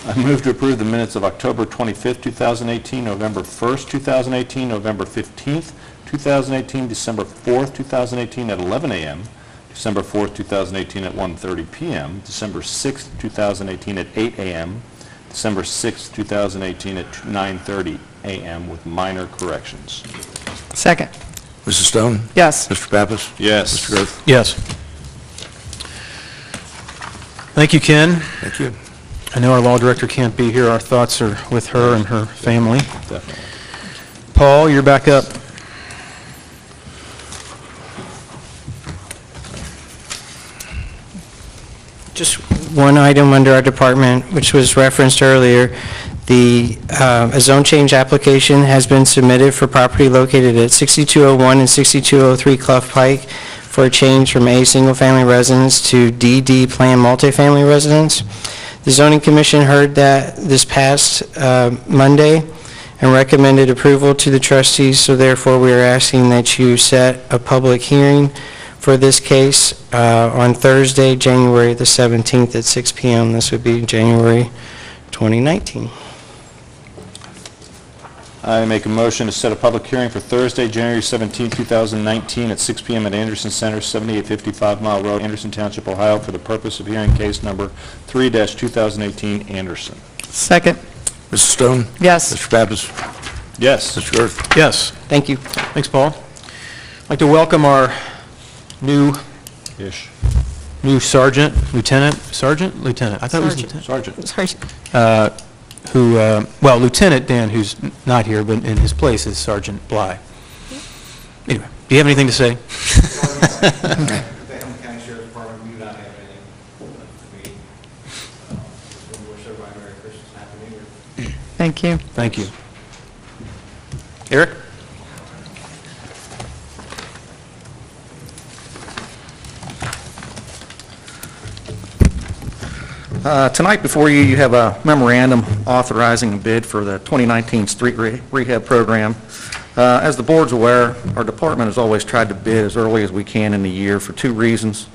[SPEAKER 3] I move to approve the minutes of October 25th, 2018, November 1st, 2018, November 15th, 2018, December 4th, 2018 at 11 a.m., December 4th, 2018 at 1:30 p.m., December 6th, 2018 at 8 a.m., December 6th, 2018 at 9:30 a.m. with minor corrections.
[SPEAKER 1] Second.
[SPEAKER 16] Mrs. Stone?
[SPEAKER 1] Yes.
[SPEAKER 16] Mr. Pappas?
[SPEAKER 3] Yes.
[SPEAKER 16] Mr. Girth?
[SPEAKER 2] Yes. Thank you, Ken.
[SPEAKER 16] Thank you.
[SPEAKER 2] I know our law director can't be here. Our thoughts are with her and her family.
[SPEAKER 3] Definitely.
[SPEAKER 2] Paul, you're back up.
[SPEAKER 11] Just one item under our department, which was referenced earlier. A zone change application has been submitted for property located at 6201 and 6203 Clough Pike for a change from A single-family residence to DD Plan multifamily residence. The Zoning Commission heard that this past Monday and recommended approval to the trustees, so therefore we are asking that you set a public hearing for this case on Thursday, January the 17th at 6 p.m. This would be January 2019.
[SPEAKER 3] I make a motion to set a public hearing for Thursday, January 17, 2019 at 6 p.m. at Anderson Center, 7855 Mile Road, Anderson Township, Ohio, for the purpose of hearing case number 3-2018 Anderson.
[SPEAKER 1] Second.
[SPEAKER 16] Mrs. Stone?
[SPEAKER 1] Yes.
[SPEAKER 16] Mr. Pappas?
[SPEAKER 3] Yes.
[SPEAKER 16] Mr. Girth?
[SPEAKER 2] Yes.
[SPEAKER 11] Thank you.
[SPEAKER 2] Thanks, Paul. I'd like to welcome our new sergeant, lieutenant, sergeant, lieutenant. I thought it was lieutenant.
[SPEAKER 3] Sergeant.
[SPEAKER 2] Well, Lieutenant Dan, who's not here, but in his place is Sergeant Bly. Anyway, do you have anything to say?
[SPEAKER 17] The Hamilton County Sheriff's Department, we do not have anything. We wish everybody Merry Christmas and Happy New Year.
[SPEAKER 1] Thank you.
[SPEAKER 2] Thank you. Eric?
[SPEAKER 18] Tonight before you, you have a memorandum authorizing a bid for the 2019 street rehab program. As the board's aware, our department has always tried to bid as early as we can in the year for 2 reasons.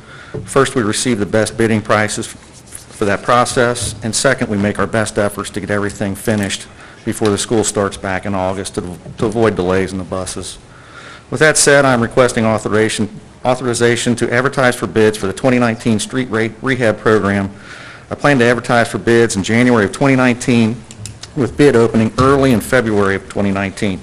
[SPEAKER 18] First, we receive the best bidding prices for that process, and second, we make our best efforts to get everything finished before the school starts back in August to avoid delays in the buses. With that said, I'm requesting authorization to advertise for bids for the 2019 street rehab program. I plan to advertise for bids in January of 2019 with bid opening early in February of 2019.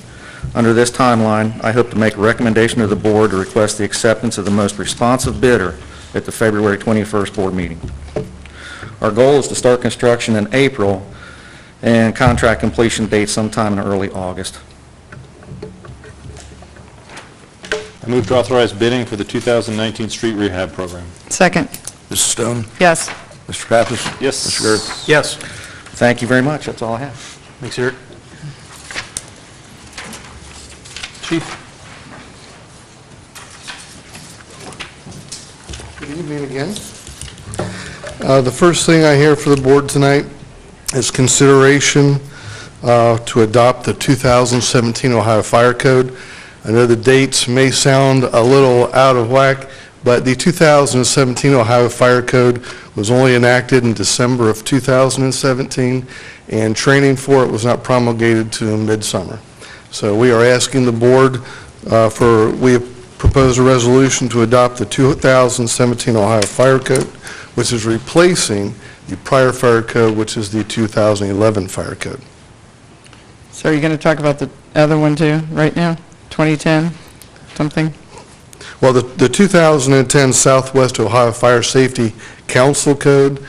[SPEAKER 18] Under this timeline, I hope to make a recommendation to the board to request the acceptance of the most responsive bidder at the February 21st board meeting. Our goal is to start construction in April and contract completion date sometime in early August.
[SPEAKER 3] I move to authorize bidding for the 2019 street rehab program.
[SPEAKER 1] Second.
[SPEAKER 16] Mrs. Stone?
[SPEAKER 1] Yes.
[SPEAKER 16] Mr. Pappas?
[SPEAKER 3] Yes.
[SPEAKER 16] Mr. Girth?
[SPEAKER 2] Yes.
[SPEAKER 18] Thank you very much. That's all I have.
[SPEAKER 2] Thanks, Eric.
[SPEAKER 3] Chief.
[SPEAKER 13] Good evening again. The first thing I hear for the board tonight is consideration to adopt the 2017 Ohio Fire Code. I know the dates may sound a little out of whack, but the 2017 Ohio Fire Code was only enacted in December of 2017, and training for it was not promulgated to midsummer. So we are asking the board we have proposed a resolution to adopt the 2017 Ohio Fire Code, which is replacing the prior fire code, which is the 2011 fire code.
[SPEAKER 1] So are you going to talk about the other one too, right now? 2010, something?
[SPEAKER 13] Well, the 2010 Southwest Ohio Fire Safety Council Code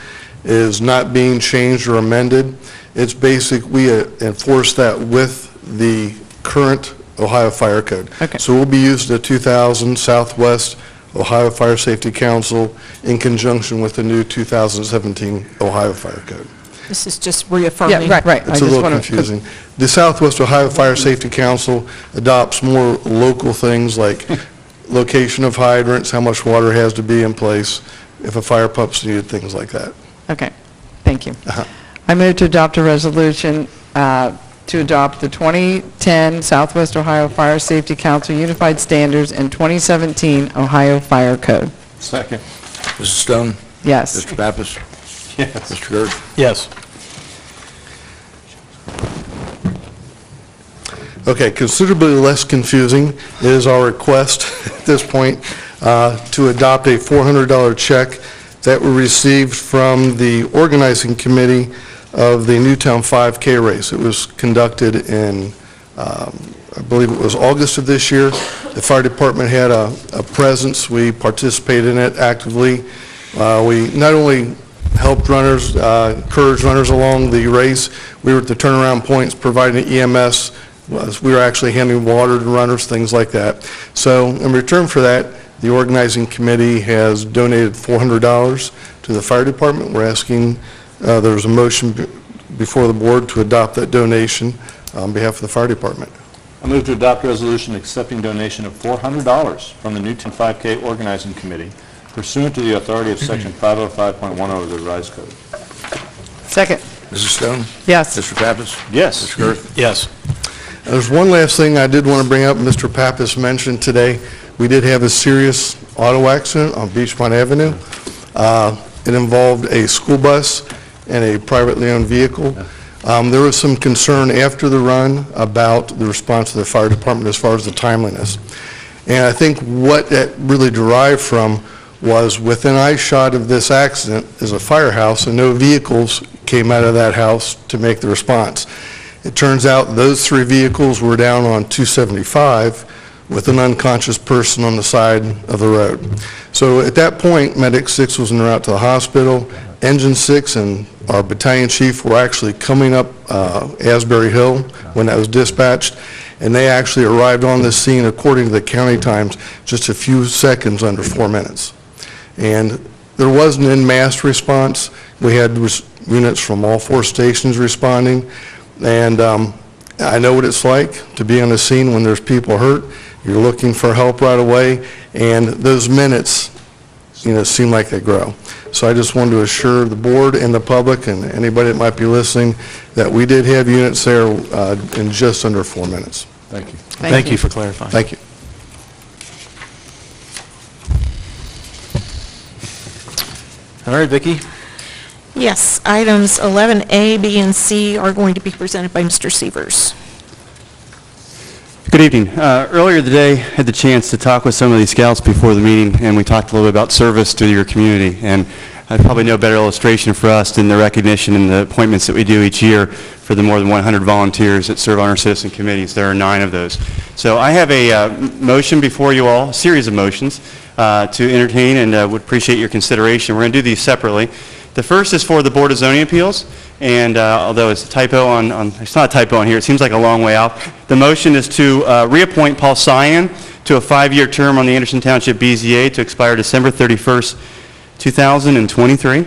[SPEAKER 13] is not being changed or amended. It's basic, we enforce that with the current Ohio Fire Code.
[SPEAKER 1] Okay.
[SPEAKER 13] So we'll be using the 2000 Southwest Ohio Fire Safety Council in conjunction with the new 2017 Ohio Fire Code.
[SPEAKER 6] This is just reaffirming.
[SPEAKER 1] Yeah, right.
[SPEAKER 13] It's a little confusing. The Southwest Ohio Fire Safety Council adopts more local things like location of hydrants, how much water has to be in place, if a fire pump's needed, things like that.
[SPEAKER 1] Okay, thank you. I move to adopt a resolution to adopt the 2010 Southwest Ohio Fire Safety Council Unified Standards and 2017 Ohio Fire Code.
[SPEAKER 3] Second.
[SPEAKER 16] Mrs. Stone?
[SPEAKER 1] Yes.
[SPEAKER 16] Mr. Pappas?
[SPEAKER 3] Yes.
[SPEAKER 16] Mr. Gert?
[SPEAKER 3] Yes.
[SPEAKER 13] Okay, considerably less confusing is our request at this point to adopt a $400 check that we received from the organizing committee of the Newtown 5K race. It was conducted in, I believe it was August of this year. The fire department had a presence. We participated in it actively. We not only helped runners, encouraged runners along the race, we were at the turnaround points providing EMS. We were actually handing water to runners, things like that. So in return for that, the organizing committee has donated $400 to the fire department. We're asking, there's a motion before the board to adopt that donation on behalf of the fire department.
[SPEAKER 3] I move to adopt a resolution accepting donation of $400 from the Newtown 5K Organizing Committee pursuant to the authority of Section 505.10 of the Revised Code.
[SPEAKER 1] Second.
[SPEAKER 16] Mrs. Stone?
[SPEAKER 1] Yes.
[SPEAKER 16] Mr. Pappas?
[SPEAKER 3] Yes.
[SPEAKER 16] Mr. Gert?
[SPEAKER 3] Yes.
[SPEAKER 13] There's one last thing I did want to bring up. Mr. Pappas mentioned today, we did have a serious auto accident on Beachmont Avenue. It involved a school bus and a privately owned vehicle. There was some concern after the run about the response of the fire department as far as the timeliness. And I think what that really derived from was within eyeshot of this accident is a firehouse, and no vehicles came out of that house to make the response. It turns out those 3 vehicles were down on 275 with an unconscious person on the side of the road. So at that point, Medic 6 was en route to the hospital. Engine 6 and our battalion chief were actually coming up Asbury Hill when that was dispatched, and they actually arrived on the scene, according to the county times, just a few seconds under 4 minutes. And there was an en masse response. We had units from all 4 stations responding, and I know what it's like to be on the scene when there's people hurt. You're looking for help right away, and those minutes, seem like they grow. So I just wanted to assure the board and the public and anybody that might be listening that we did have units there in just under 4 minutes.
[SPEAKER 3] Thank you.
[SPEAKER 2] Thank you for clarifying.
[SPEAKER 13] Thank you.
[SPEAKER 2] All right, Vicki.
[SPEAKER 6] Yes, items 11A, B, and C are going to be presented by Mr. Severs.
[SPEAKER 19] Good evening. Earlier today, I had the chance to talk with some of these scouts before the meeting, and we talked a little bit about service to your community. And I probably no better illustration for us than the recognition and the appointments that we do each year for the more than 100 volunteers that serve on our citizen committees. There are 9 of those. So I have a motion before you all, a series of motions to entertain, and would appreciate your consideration. We're going to do these separately. The first is for the Board of Zoning Appeals, and although it's a typo it's not a typo on here, it seems like a long way off. The motion is to reappoint Paul Cyan to a 5-year term on the Anderson Township BZA to expire December 31st, 2023.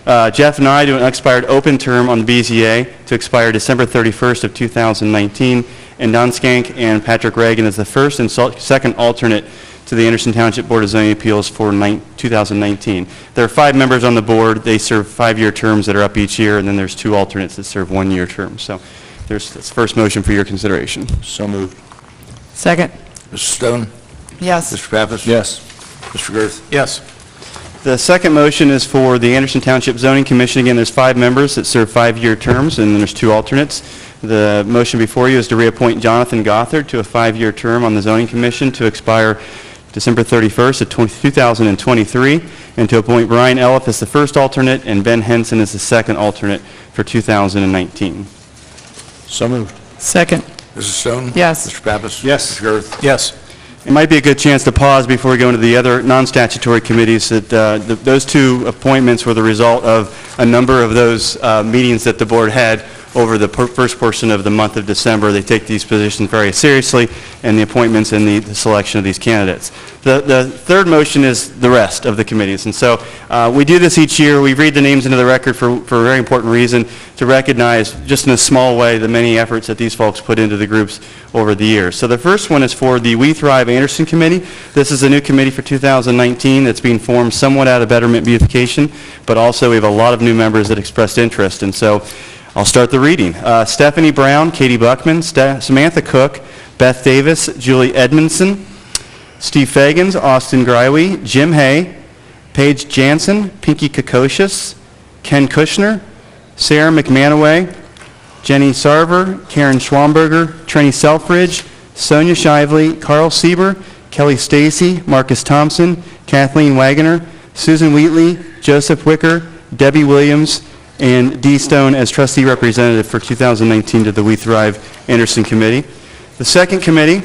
[SPEAKER 19] Jeff Nye to an expired open term on the BZA to expire December 31st of 2019, and Don Skank and Patrick Reagan as the first and second alternate to the Anderson Township Board of Zoning Appeals for 2019. There are 5 members on the board. They serve 5-year terms that are up each year, and then there's 2 alternates that serve 1-year terms. So that's the first motion for your consideration.
[SPEAKER 16] So moved.
[SPEAKER 1] Second.
[SPEAKER 16] Mr. Stone?
[SPEAKER 1] Yes.
[SPEAKER 16] Mr. Pappas?
[SPEAKER 3] Yes.
[SPEAKER 16] Mr. Girth?
[SPEAKER 2] Yes.
[SPEAKER 19] The second motion is for the Anderson Township Zoning Commission. Again, there's 5 members that serve 5-year terms, and then there's 2 alternates. The motion before you is to reappoint Jonathan Gothard to a 5-year term on the Zoning Commission to expire December 31st of 2023, and to appoint Brian Elliff as the first alternate and Ben Henson as the second alternate for 2019.
[SPEAKER 16] So moved.
[SPEAKER 1] Second.
[SPEAKER 16] Mrs. Stone?
[SPEAKER 1] Yes.
[SPEAKER 16] Mr. Pappas?
[SPEAKER 2] Yes.
[SPEAKER 16] Mr. Girth?
[SPEAKER 2] Yes.
[SPEAKER 19] It might be a good chance to pause before we go into the other non-statutory committees. That those 2 appointments were the result of a number of those meetings that the board had over the first portion of the month of December. They take these positions very seriously, and the appointments and the selection of these candidates. The third motion is the rest of the committees. And so we do this each year. We read the names into the record for a very important reason, to recognize, just in a small way, the many efforts that these folks put into the groups over the years. So the first one is for the We Thrive Anderson Committee. This is a new committee for 2019 that's being formed somewhat out of Betterment Beautification, but also we have a lot of new members that expressed interest. And so I'll start the reading. Stephanie Brown, Katie Buckman, Samantha Cook, Beth Davis, Julie Edmondson, Steve Fagans, Austin Greiwe, Jim Hay, Paige Jansen, Pinky Kokocius, Ken Kushner, Sarah McManaway, Jenny Sarver, Karen Schwamberger, Trenny Selfridge, Sonia Shively, Carl Sieber, Kelly Stacy, Marcus Thompson, Kathleen Wagoner, Susan Wheatley, Joseph Wicker, Debbie Williams, and Dee Stone as trustee representative for 2019 to the We Thrive Anderson Committee. The second committee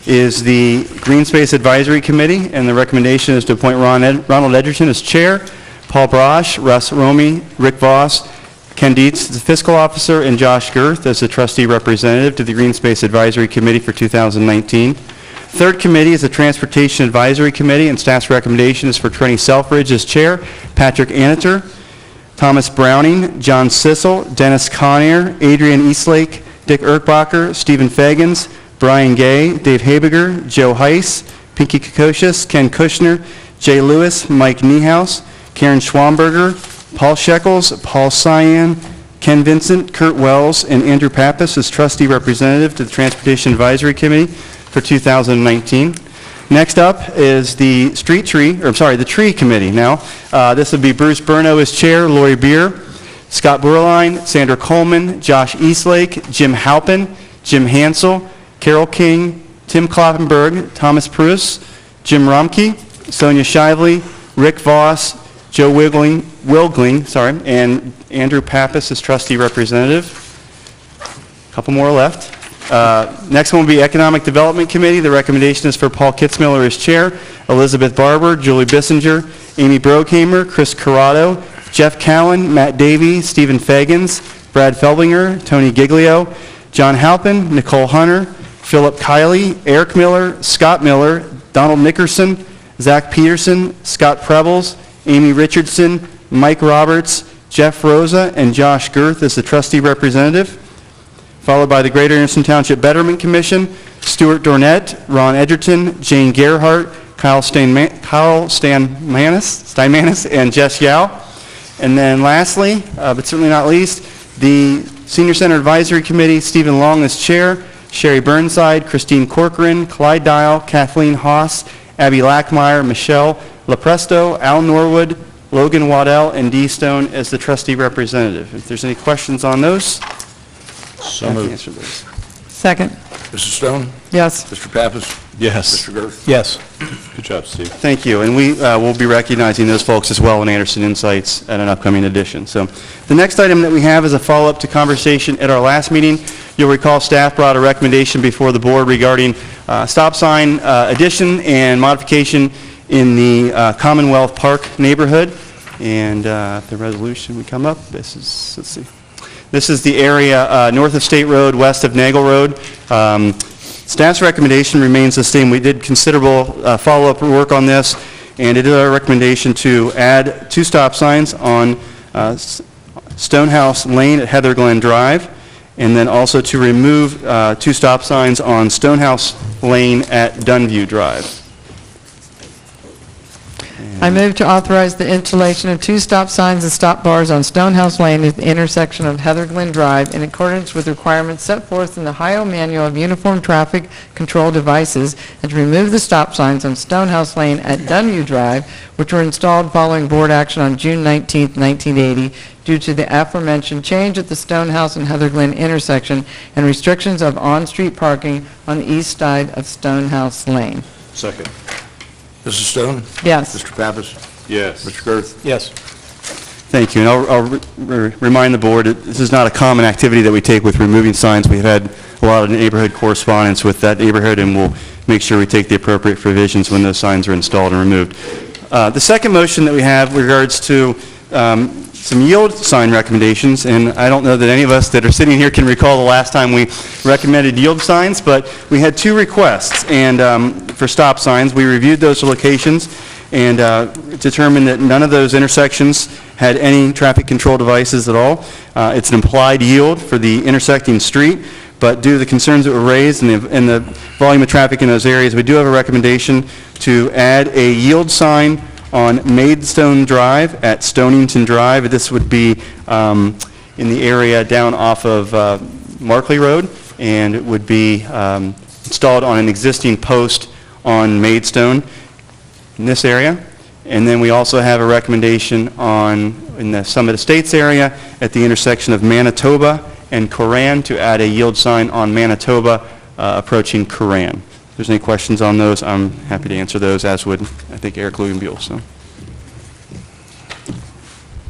[SPEAKER 19] is the Green Space Advisory Committee, and the recommendation is to appoint Ronald Edgerton as chair, Paul Brosh, Russ Romy, Rick Voss, Ken Dietz, the fiscal officer, and Josh Girth as the trustee representative to the Green Space Advisory Committee for 2019. Third committee is the Transportation Advisory Committee, and staff's recommendation is for Trenny Selfridge as chair, Patrick Aniter, Thomas Browning, John Sissel, Dennis Conair, Adrian Eastlake, Dick Erkbacher, Stephen Fagans, Brian Gay, Dave Habiger, Joe Heiss, Pinky Kokocius, Ken Kushner, Jay Lewis, Mike Niehaus, Karen Schwamberger, Paul Shekels, Paul Cyan, Ken Vincent, Kurt Wells, and Andrew Pappas as trustee representative to the Transportation Advisory Committee for 2019. Next up is the the Tree Committee now. This would be Bruce Burno as chair, Lori Beer, Scott Burline, Sandra Coleman, Josh Eastlake, Jim Halpin, Jim Hansel, Carol King, Tim Kloppenberg, Thomas Pruess, Jim Romke, Sonia Shively, Rick Voss, Joe Wilgling, and Andrew Pappas as trustee representative. A couple more left. Next one will be Economic Development Committee. The recommendation is for Paul Kitzmiller as chair, Elizabeth Barber, Julie Bissinger, Amy Brokhamer, Chris Corrado, Jeff Cowan, Matt Davey, Stephen Fagans, Brad Felbinger, Tony Giglio, John Halpin, Nicole Hunter, Philip Kiley, Eric Miller, Scott Miller, Donald Nickerson, Zach Peterson, Scott Prebles, Amy Richardson, Mike Roberts, Jeff Rosa, and Josh Girth as the trustee representative, followed by the Greater Anderson Township Betterment Commission, Stuart Dornett, Ron Edgerton, Jane Gerhart, Kyle Steinmanis, and Jess Yao. And then lastly, but certainly not least, the Senior Center Advisory Committee, Stephen Long as chair, Sherry Burnside, Christine Corcoran, Clyde Dial, Kathleen Haas, Abby Lackmeyer, Michelle LaPresto, Al Norwood, Logan Waddell, and Dee Stone as the trustee representative. If there's any questions on those,
[SPEAKER 16] So
[SPEAKER 19] I can
[SPEAKER 16] moved.
[SPEAKER 19] answer those.
[SPEAKER 1] Second.
[SPEAKER 16] Mrs. Stone?
[SPEAKER 1] Yes.
[SPEAKER 16] Mr. Pappas?
[SPEAKER 3] Yes.
[SPEAKER 16] Mr. Girth?
[SPEAKER 2] Yes.
[SPEAKER 3] Good job, Steve.
[SPEAKER 19] Thank you, and we will be recognizing those folks as well in Anderson Insights at an upcoming edition. So the next item that we have is a follow-up to conversation at our last meeting. You'll recall staff brought a recommendation before the board regarding stop sign addition and modification in the Commonwealth Park neighborhood. And if the resolution would come up, this is, let's see. This is the area north of State Road, west of Nagel Road. Staff's recommendation remains the same. We did considerable follow-up work on this, and it is our recommendation to add 2 stop signs on Stonehouse Lane at Heather Glen Drive, and then also to remove 2 stop signs on Stonehouse Lane at Dunview Drive.
[SPEAKER 1] I move to authorize the installation of 2 stop signs and stop bars on Stonehouse Lane at the intersection of Heather Glen Drive in accordance with requirements set forth in the Ohio Manual of Uniform Traffic Control Devices, and to remove the stop signs on Stonehouse Lane at Dunview Drive, which were installed following board action on June 19, 1980, due to the aforementioned change at the Stonehouse and Heather Glen intersection and restrictions of on-street parking on the east side of Stonehouse Lane.
[SPEAKER 3] Second.
[SPEAKER 16] Mrs. Stone?
[SPEAKER 1] Yes.
[SPEAKER 16] Mr. Pappas?
[SPEAKER 3] Yes.
[SPEAKER 16] Mr. Girth?
[SPEAKER 2] Yes.
[SPEAKER 19] Thank you, and I'll remind the board that this is not a common activity that we take with removing signs. We've had a lot of neighborhood correspondence with that neighborhood, and we'll make sure we take the appropriate provisions when those signs are installed and removed. The second motion that we have regards to some yield sign recommendations, and I don't know that any of us that are sitting here can recall the last time we recommended yield signs, but we had 2 requests, and for stop signs, we reviewed those locations and determined that none of those intersections had any traffic control devices at all. It's an implied yield for the intersecting street, but due to the concerns that were raised and the volume of traffic in those areas, we do have a recommendation to add a yield sign on Maidstone Drive at Stonington Drive. This would be in the area down off of Markley Road, and it would be installed on an existing post on Maidstone in this area. And then we also have a recommendation in the Summit Estates area at the intersection of Manitoba and Coran to add a yield sign on Manitoba approaching Coran. If there's any questions on those, I'm happy to answer those, as would, I think, Eric Lugenbuehl. So.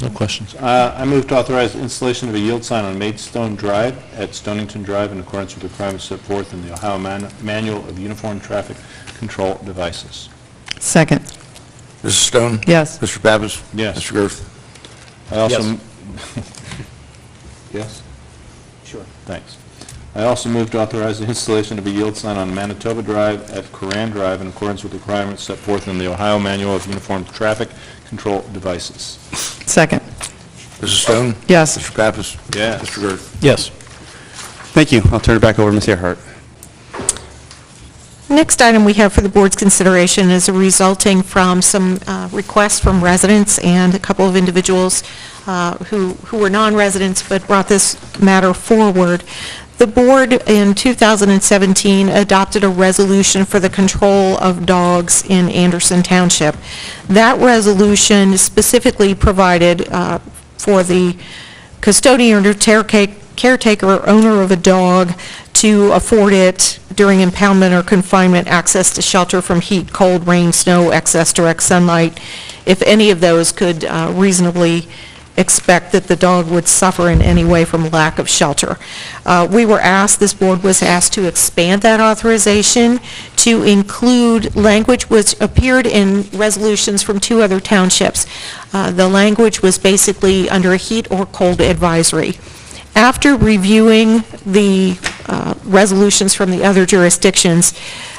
[SPEAKER 3] No questions. I move to authorize the installation of a yield sign on Maidstone Drive at Stonington Drive in accordance with the requirements set forth in the Ohio Manual of Uniform Traffic Control Devices.
[SPEAKER 1] Second.
[SPEAKER 16] Mrs. Stone?
[SPEAKER 1] Yes.
[SPEAKER 16] Mr. Pappas?
[SPEAKER 3] Yes.
[SPEAKER 16] Mr. Girth?
[SPEAKER 3] I also...
[SPEAKER 2] Yes.
[SPEAKER 3] Yes?
[SPEAKER 2] Sure.
[SPEAKER 3] Thanks. I also move to authorize the installation of a yield sign on Manitoba Drive at Coran Drive in accordance with the requirements set forth in the Ohio Manual of Uniform Traffic Control Devices.
[SPEAKER 1] Second.
[SPEAKER 16] Mrs. Stone?
[SPEAKER 1] Yes.
[SPEAKER 16] Mr. Pappas?
[SPEAKER 3] Yes.
[SPEAKER 16] Mr. Girth?
[SPEAKER 2] Yes.
[SPEAKER 19] Thank you. I'll turn it back over to Ms. Earhart.
[SPEAKER 6] Next item we have for the board's consideration is resulting from some requests from residents and a couple of individuals who were non-residents but brought this matter forward. The board in 2017 adopted a resolution for the control of dogs in Anderson Township. That resolution specifically provided for the custodian or caretaker or owner of a dog to afford it during impoundment or confinement access to shelter from heat, cold, rain, snow, excess direct sunlight, if any of those could reasonably expect that the dog would suffer in any way from lack of shelter. This board was asked to expand that authorization to include language which appeared in resolutions from 2 other townships. The language was basically under a heat or cold advisory. After reviewing the resolutions from the other jurisdictions,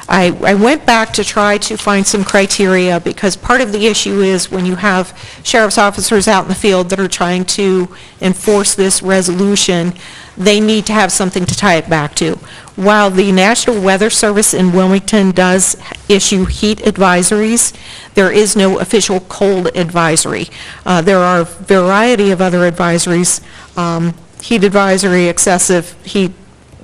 [SPEAKER 6] I went back to try to find some criteria, because part of the issue is when you have sheriff's officers out in the field that are trying to enforce this resolution, they need to have something to tie it back to. While the National Weather Service in Wilmington does issue heat advisories, there is no official cold advisory. There are a variety of other advisories, heat advisory, excessive heat,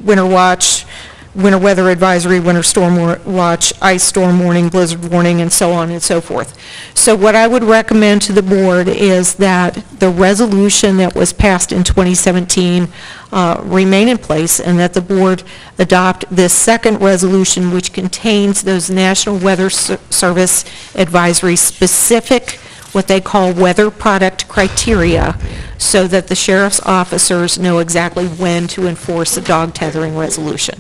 [SPEAKER 6] winter watch, winter weather advisory, winter storm watch, ice storm warning, blizzard warning, and so on and so forth. So what I would recommend to the board is that the resolution that was passed in 2017 remain in place, and that the board adopt this second resolution, which contains those National Weather Service advisory specific, what they call weather product criteria, so that the sheriff's officers know exactly when to enforce a dog tethering resolution.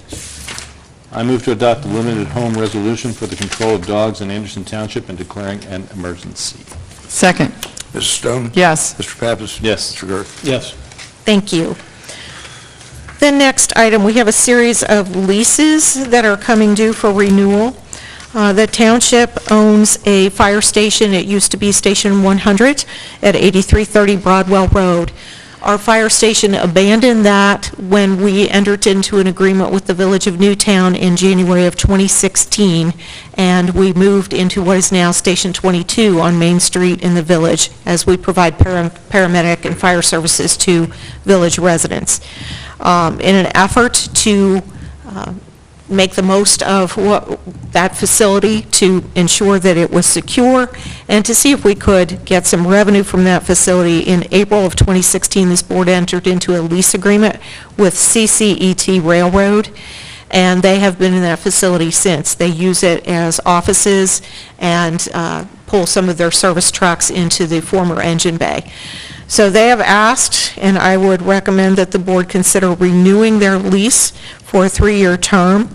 [SPEAKER 3] I move to adopt a limited home resolution for the control of dogs in Anderson Township and declaring an emergency.
[SPEAKER 1] Second.
[SPEAKER 16] Mrs. Stone?
[SPEAKER 1] Yes.
[SPEAKER 16] Mr. Pappas?
[SPEAKER 3] Yes.
[SPEAKER 16] Mr. Girth?
[SPEAKER 2] Yes.
[SPEAKER 6] Thank you. The next item, we have a series of leases that are coming due for renewal. The township owns a fire station. It used to be Station 100 at 8330 Broadwell Road. Our fire station abandoned that when we entered into an agreement with the Village of Newtown in January of 2016, and we moved into what is now Station 22 on Main Street in the village as we provide paramedic and fire services to village residents. In an effort to make the most of that facility, to ensure that it was secure, and to see if we could get some revenue from that facility. In April of 2016, this board entered into a lease agreement with CCET Railroad, and they have been in that facility since. They use it as offices and pull some of their service trucks into the former engine bay. So they have asked, and I would recommend that the board consider renewing their lease for a 3-year term,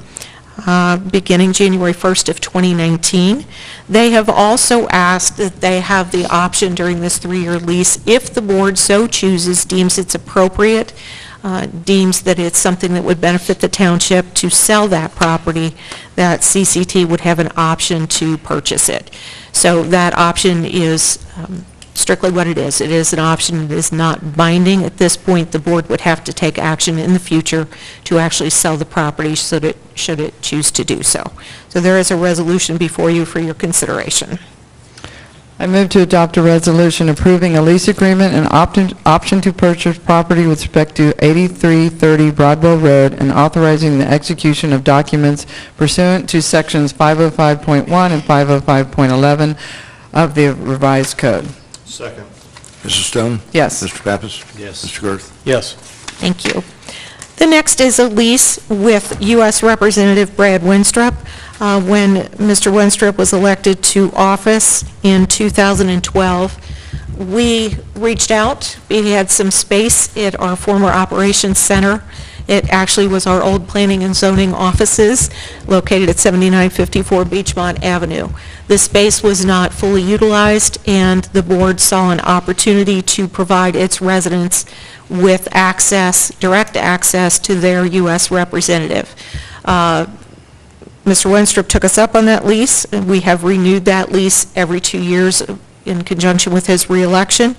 [SPEAKER 6] beginning January 1st of 2019. They have also asked that they have the option during this 3-year lease, if the board so chooses, deems it's appropriate, deems that it's something that would benefit the township to sell that property, that CCT would have an option to purchase it. So that option is strictly what it is. It is an option. It is not binding. At this point, the board would have to take action in the future to actually sell the property should it choose to do so. So there is a resolution before you for your consideration.
[SPEAKER 1] I move to adopt a resolution approving a lease agreement and option to purchase property with respect to 8330 Broadwell Road and authorizing the execution of documents pursuant to sections 505.1 and 505.11 of the revised code.
[SPEAKER 16] Second. Mrs. Stone?
[SPEAKER 1] Yes.
[SPEAKER 16] Mr. Pappas?
[SPEAKER 3] Yes.
[SPEAKER 16] Mr. Girth?
[SPEAKER 3] Yes.
[SPEAKER 6] Thank you. The next is a lease with U.S. Representative Brad Winstrup. When Mr. Winstrup was elected to office in 2012, we reached out. We had some space at our former operations center. It actually was our old planning and zoning offices located at 7954 Beachmont Avenue. The space was not fully utilized, and the board saw an opportunity to provide its residents with access, direct access to their U.S. representative. Mr. Winstrup took us up on that lease, and we have renewed that lease every 2 years in conjunction with his reelection.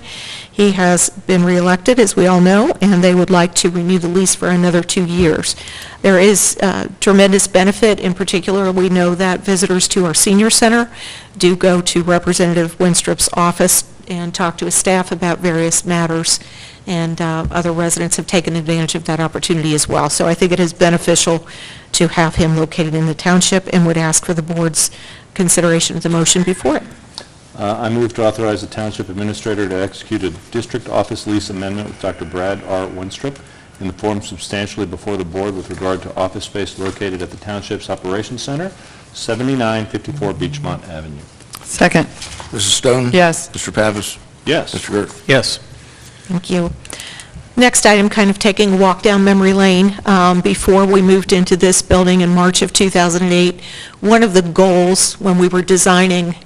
[SPEAKER 6] He has been reelected, as we all know, and they would like to renew the lease for another 2 years. There is tremendous benefit. In particular, we know that visitors to our senior center do go to Representative Winstrup's office and talk to his staff about various matters, and other residents have taken advantage of that opportunity as well. So I think it is beneficial to have him located in the township, and would ask for the board's consideration of the motion before it.
[SPEAKER 3] I move to authorize the Township Administrator to execute a district office lease amendment with Dr. Brad R. Winstrup in the form substantially before the board with regard to office space located at the Township's Operations Center, 7954 Beachmont Avenue.
[SPEAKER 1] Second.
[SPEAKER 16] Mrs. Stone?
[SPEAKER 1] Yes.
[SPEAKER 16] Mr. Pappas?
[SPEAKER 3] Yes.
[SPEAKER 16] Mr. Girth?
[SPEAKER 2] Yes.
[SPEAKER 6] Thank you. Next item, kind of taking a walk down memory lane. Before we moved into this building in March of 2008, one of the goals when we were designing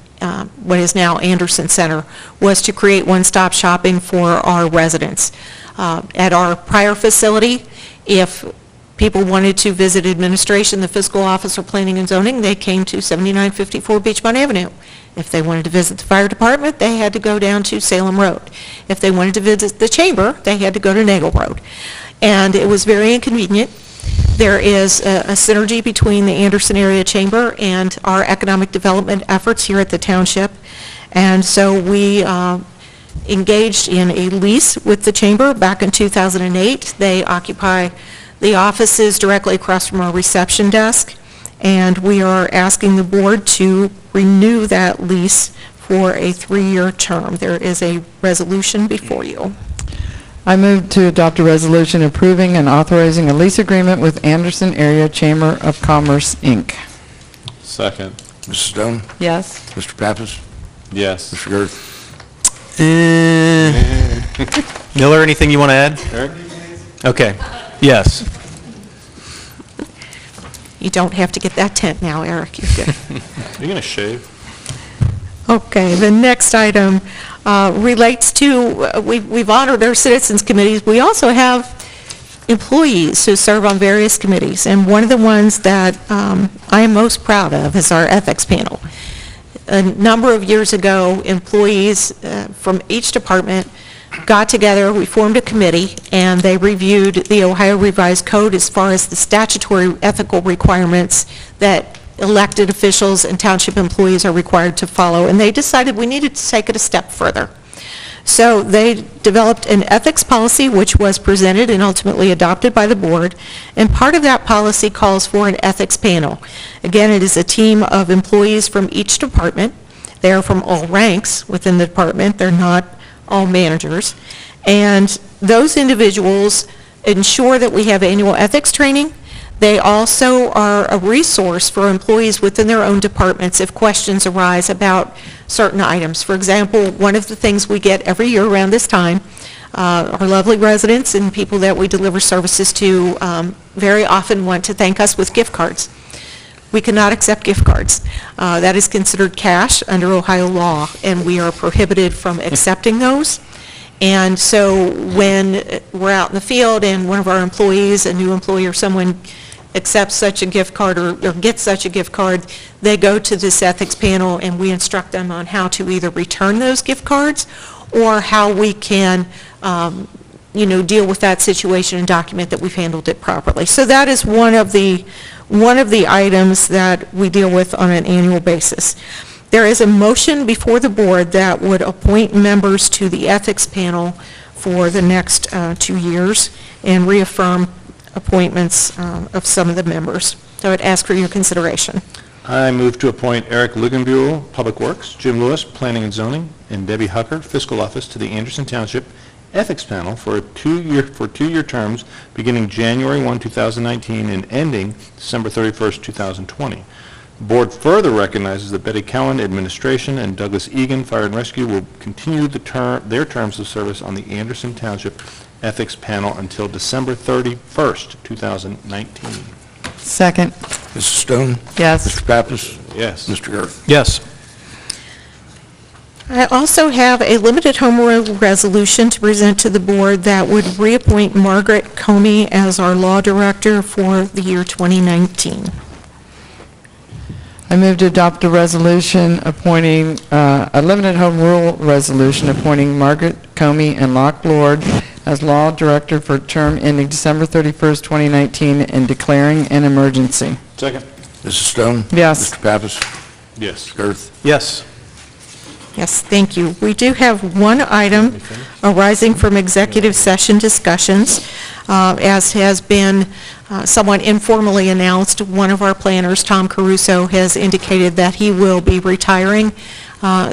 [SPEAKER 6] what is now Anderson Center was to create one-stop shopping for our residents. At our prior facility, if people wanted to visit administration, the fiscal office, or planning and zoning, they came to 7954 Beachmont Avenue. If they wanted to visit the fire department, they had to go down to Salem Road. If they wanted to visit the chamber, they had to go to Nagel Road. And it was very inconvenient. There is a synergy between the Anderson Area Chamber and our economic development efforts here at the township. And so we engaged in a lease with the chamber back in 2008. They occupy the offices directly across from our reception desk, and we are asking the board to renew that lease for a 3-year term. There is a resolution before you.
[SPEAKER 1] I move to adopt a resolution approving and authorizing a lease agreement with Anderson Area Chamber of Commerce, Inc.
[SPEAKER 3] Second.
[SPEAKER 16] Mrs. Stone?
[SPEAKER 1] Yes.
[SPEAKER 16] Mr. Pappas?
[SPEAKER 3] Yes.
[SPEAKER 16] Mr. Girth?
[SPEAKER 2] Miller, anything you want to add?
[SPEAKER 3] Eric?
[SPEAKER 2] Okay. Yes.
[SPEAKER 6] You don't have to get that tent now, Eric. You're good.
[SPEAKER 3] Are you going to shave?
[SPEAKER 6] Okay, the next item relates to, we've honored our citizens committees. We also have employees who serve on various committees, and one of the ones that I am most proud of is our ethics panel. A number of years ago, employees from each department got together, we formed a committee, and they reviewed the Ohio Revised Code as far as the statutory ethical requirements that elected officials and township employees are required to follow, and they decided we needed to take it a step further. So they developed an ethics policy, which was presented and ultimately adopted by the board, and part of that policy calls for an ethics panel. Again, it is a team of employees from each department. They are from all ranks within the department. They're not all managers. And those individuals ensure that we have annual ethics training. They also are a resource for employees within their own departments if questions arise about certain items. For example, one of the things we get every year around this time, our lovely residents and people that we deliver services to very often want to thank us with gift cards. We cannot accept gift cards. That is considered cash under Ohio law, and we are prohibited from accepting those. And so when we're out in the field and one of our employees, a new employee or someone accepts such a gift card or gets such a gift card, they go to this ethics panel and we instruct them on how to either return those gift cards or how we can deal with that situation and document that we've handled it properly. So that is one of the items that we deal with on an annual basis. There is a motion before the board that would appoint members to the ethics panel for the next 2 years and reaffirm appointments of some of the members. So I'd ask for your consideration.
[SPEAKER 3] I move to appoint Eric Lugenbuehl, Public Works, Jim Lewis, Planning and Zoning, and Debbie Hucker, Fiscal Office, to the Anderson Township Ethics Panel for two-year terms beginning January 1, 2019 and ending December 31st, 2020. The board further recognizes that Betty Cowan, Administration, and Douglas Egan, Fire and Rescue, will continue their terms of service on the Anderson Township Ethics Panel until December 31st, 2019.
[SPEAKER 1] Second.
[SPEAKER 16] Mrs. Stone?
[SPEAKER 1] Yes.
[SPEAKER 16] Mr. Pappas?
[SPEAKER 3] Yes.
[SPEAKER 16] Mr. Garth?
[SPEAKER 2] Yes.
[SPEAKER 6] I also have a limited home rule resolution to present to the board that would reappoint Margaret Comey as our law director for the year 2019.
[SPEAKER 1] I move to adopt a resolution appointing, a limited home rule resolution appointing Margaret Comey and Locke Lord as law director for a term ending December 31st, 2019, and declaring an emergency.
[SPEAKER 3] Second.
[SPEAKER 16] Mrs. Stone?
[SPEAKER 1] Yes.
[SPEAKER 16] Mr. Pappas?
[SPEAKER 3] Yes.
[SPEAKER 16] Mr. Garth?
[SPEAKER 2] Yes.
[SPEAKER 6] Yes, thank you. We do have one item arising from executive session discussions. As has been somewhat informally announced, one of our planners, Tom Caruso, has indicated that he will be retiring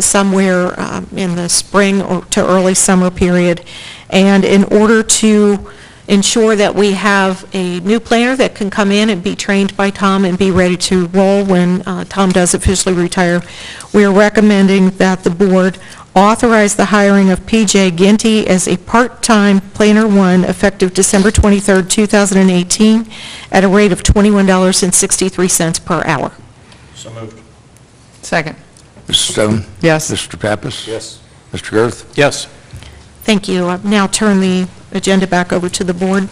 [SPEAKER 6] somewhere in the spring or to early summer period. And in order to ensure that we have a new planner that can come in and be trained by Tom and be ready to roll when Tom does officially retire, we are recommending that the board authorize the hiring of P.J. Ginty as a part-time Planner 1 effective December 23rd, 2018 at a rate of $21.63 per hour.
[SPEAKER 3] So moved.
[SPEAKER 1] Second.
[SPEAKER 16] Mrs. Stone?
[SPEAKER 1] Yes.
[SPEAKER 16] Mr. Pappas?
[SPEAKER 3] Yes.
[SPEAKER 16] Mr. Garth?
[SPEAKER 2] Yes.
[SPEAKER 6] Thank you. I'll now turn the agenda back over to the board.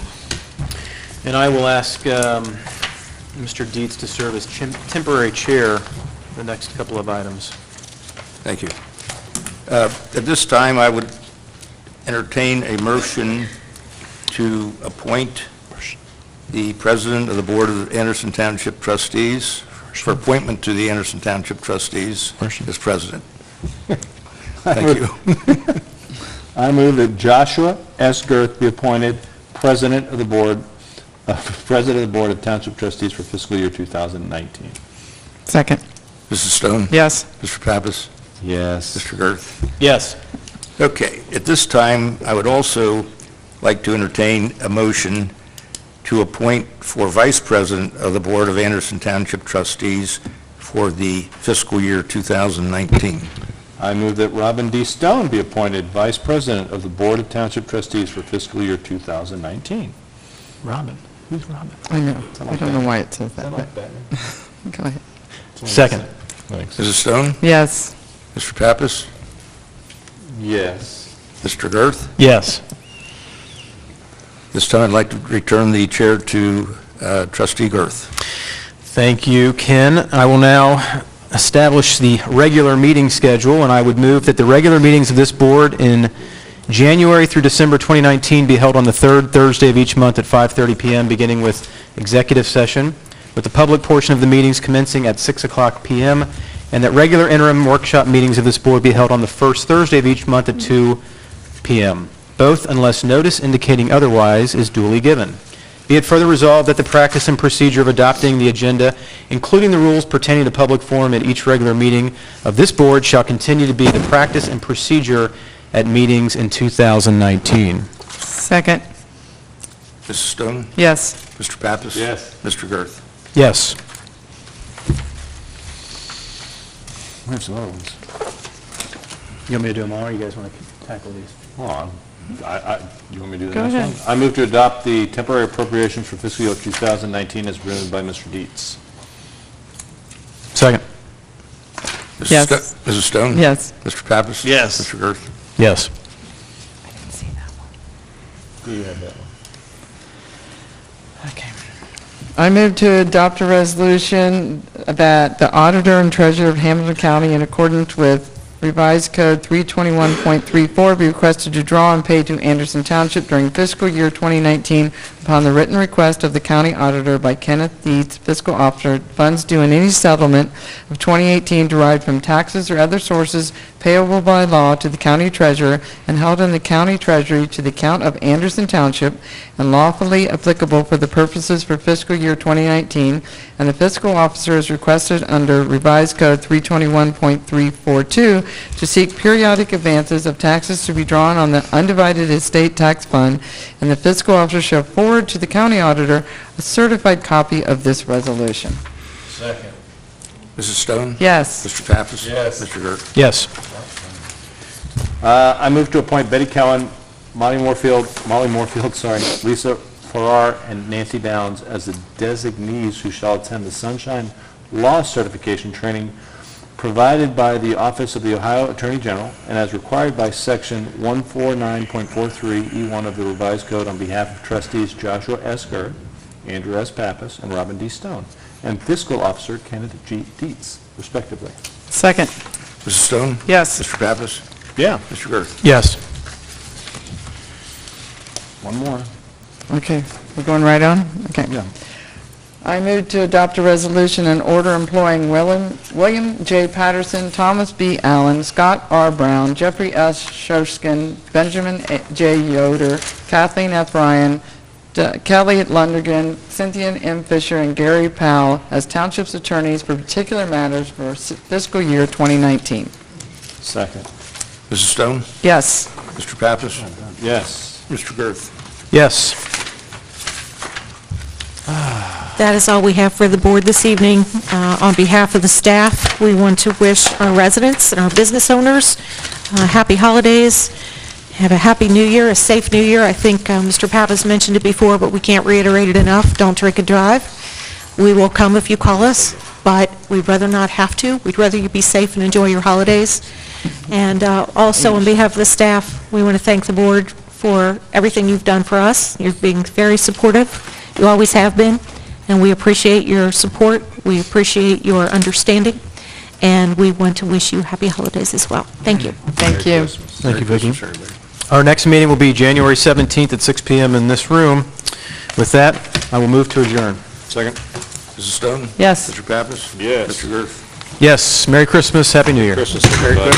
[SPEAKER 2] And I will ask Mr. Dietz to serve as temporary chair for the next couple of items.
[SPEAKER 16] Thank you. At this time, I would entertain a motion to appoint the president of the Board of the Anderson Township Trustees for appointment to the Anderson Township Trustees as president. Thank you.
[SPEAKER 3] I move that Joshua S. Girth be appointed President of the Board of Township Trustees for fiscal year 2019.
[SPEAKER 1] Second.
[SPEAKER 16] Mrs. Stone?
[SPEAKER 1] Yes.
[SPEAKER 16] Mr. Pappas?
[SPEAKER 3] Yes.
[SPEAKER 16] Mr. Girth?
[SPEAKER 2] Yes.
[SPEAKER 16] Okay. At this time, I would also like to entertain a motion to appoint for Vice President of the Board of Anderson Township Trustees for the fiscal year 2019.
[SPEAKER 3] I move that Robin D. Stone be appointed Vice President of the Board of Township Trustees for fiscal year 2019.
[SPEAKER 2] Robin? Who's Robin?
[SPEAKER 1] I know.
[SPEAKER 3] Sound
[SPEAKER 1] I
[SPEAKER 3] like
[SPEAKER 1] don't know
[SPEAKER 3] Batman.
[SPEAKER 1] why it says that.
[SPEAKER 3] Sound like
[SPEAKER 1] but-
[SPEAKER 3] Batman.
[SPEAKER 1] Go ahead.
[SPEAKER 2] Second.
[SPEAKER 3] Thanks.
[SPEAKER 16] Mrs. Stone?
[SPEAKER 1] Yes.
[SPEAKER 16] Mr. Pappas?
[SPEAKER 3] Yes.
[SPEAKER 16] Mr. Girth?
[SPEAKER 2] Yes.
[SPEAKER 16] This time, I'd like to return the chair to Trustee Girth.
[SPEAKER 2] Thank you, Ken. I will now establish the regular meeting schedule, and I would move that the regular meetings of this board in January through December 2019 be held on the third Thursday of each month at 5:30 PM, beginning with executive session, with the public portion of the meetings commencing at 6 o'clock PM, and that regular interim workshop meetings of this board be held on the first Thursday of each month at 2 PM, both unless notice indicating otherwise is duly given. Be it further resolved that the practice and procedure of adopting the agenda, including the rules pertaining to public forum at each regular meeting of this board, shall continue to be the practice and procedure at meetings in 2019.
[SPEAKER 1] Second.
[SPEAKER 16] Mrs. Stone?
[SPEAKER 1] Yes.
[SPEAKER 16] Mr. Pappas?
[SPEAKER 3] Yes.
[SPEAKER 16] Mr. Girth?
[SPEAKER 2] Yes.
[SPEAKER 3] We have some other ones.
[SPEAKER 2] You want me to do them all, or you guys want to tackle these?
[SPEAKER 3] Hold on. You want me to do the
[SPEAKER 1] Go
[SPEAKER 3] next
[SPEAKER 1] ahead.
[SPEAKER 3] one? I move to adopt the temporary appropriations for fiscal year 2019 as presented by Mr. Dietz.
[SPEAKER 2] Second.
[SPEAKER 1] Yes.
[SPEAKER 16] Mrs. Stone?
[SPEAKER 1] Yes.
[SPEAKER 16] Mr. Pappas?
[SPEAKER 3] Yes.
[SPEAKER 16] Mr. Girth?
[SPEAKER 2] Yes.
[SPEAKER 3] You have that one.
[SPEAKER 1] Okay. I move to adopt a resolution that the auditor and treasurer of Hamilton County, in accordance with revised code 321.34, be requested to draw and pay to Anderson Township during fiscal year 2019 upon the written request of the county auditor by Kenneth Dietz, fiscal officer, funds due in any settlement of 2018 derived from taxes or other sources payable by law to the county treasurer and held in the county treasury to the account of Anderson Township and lawfully applicable for the purposes for fiscal year 2019, and the fiscal officer is requested under revised code 321.342 to seek periodic advances of taxes to be drawn on the undivided estate tax fund, and the fiscal officer shall forward to the county auditor a certified copy of this resolution.
[SPEAKER 3] Second.
[SPEAKER 16] Mrs. Stone?
[SPEAKER 1] Yes.
[SPEAKER 16] Mr. Pappas?
[SPEAKER 3] Yes.
[SPEAKER 16] Mr. Girth?
[SPEAKER 2] Yes.
[SPEAKER 3] I move to appoint Betty Cowan, Molly Moorfield, Lisa Farrar, and Nancy Downs as the designees who shall attend the Sunshine Law Certification Training provided by the Office of the Ohio Attorney General and as required by Section 149.43E1 of the Revised Code on behalf of trustees Joshua S. Girth, Andrew S. Pappas, and Robin D. Stone, and fiscal officer Kenneth G. Dietz, respectively.
[SPEAKER 1] Second.
[SPEAKER 16] Mrs. Stone?
[SPEAKER 1] Yes.
[SPEAKER 16] Mr. Pappas?
[SPEAKER 3] Yeah.
[SPEAKER 16] Mr. Girth?
[SPEAKER 2] Yes.
[SPEAKER 3] One more.
[SPEAKER 1] Okay, we're going right on? Okay.
[SPEAKER 3] Yeah.
[SPEAKER 1] I move to adopt a resolution and order employing William J. Patterson, Thomas B. Allen, Scott R. Brown, Jeffrey S. Shoshkin, Benjamin J. Yoder, Kathleen F. Ryan, Kelly Lundergan, Cynthia M. Fisher, and Gary Powell as township's attorneys for particular matters for fiscal year 2019.
[SPEAKER 3] Second.
[SPEAKER 16] Mrs. Stone?
[SPEAKER 1] Yes.
[SPEAKER 16] Mr. Pappas?
[SPEAKER 3] Yes.
[SPEAKER 16] Mr. Girth?
[SPEAKER 2] Yes.
[SPEAKER 6] That is all we have for the board this evening. On behalf of the staff, we want to wish our residents and our business owners happy holidays. Have a happy new year, a safe new year. I think Mr. Pappas mentioned it before, but we can't reiterate it enough. Don't drink and drive. We will come if you call us, but we'd rather not have to. We'd rather you be safe and enjoy your holidays. And also, on behalf of the staff, we want to thank the board for everything you've done for us. You're being very supportive. You always have been, and we appreciate your support. We appreciate your understanding, and we want to wish you happy holidays as well. Thank you.
[SPEAKER 1] Thank you.
[SPEAKER 2] Thank you, Vicki. Our next meeting will be January 17th at 6 PM in this room. With that, I will move to adjourn.
[SPEAKER 16] Second. Mrs. Stone?
[SPEAKER 1] Yes.
[SPEAKER 16] Mr. Pappas?
[SPEAKER 3] Yes.
[SPEAKER 16] Mr. Girth?
[SPEAKER 2] Yes, Merry Christmas, Happy New Year.
[SPEAKER 3] Christmas, everybody.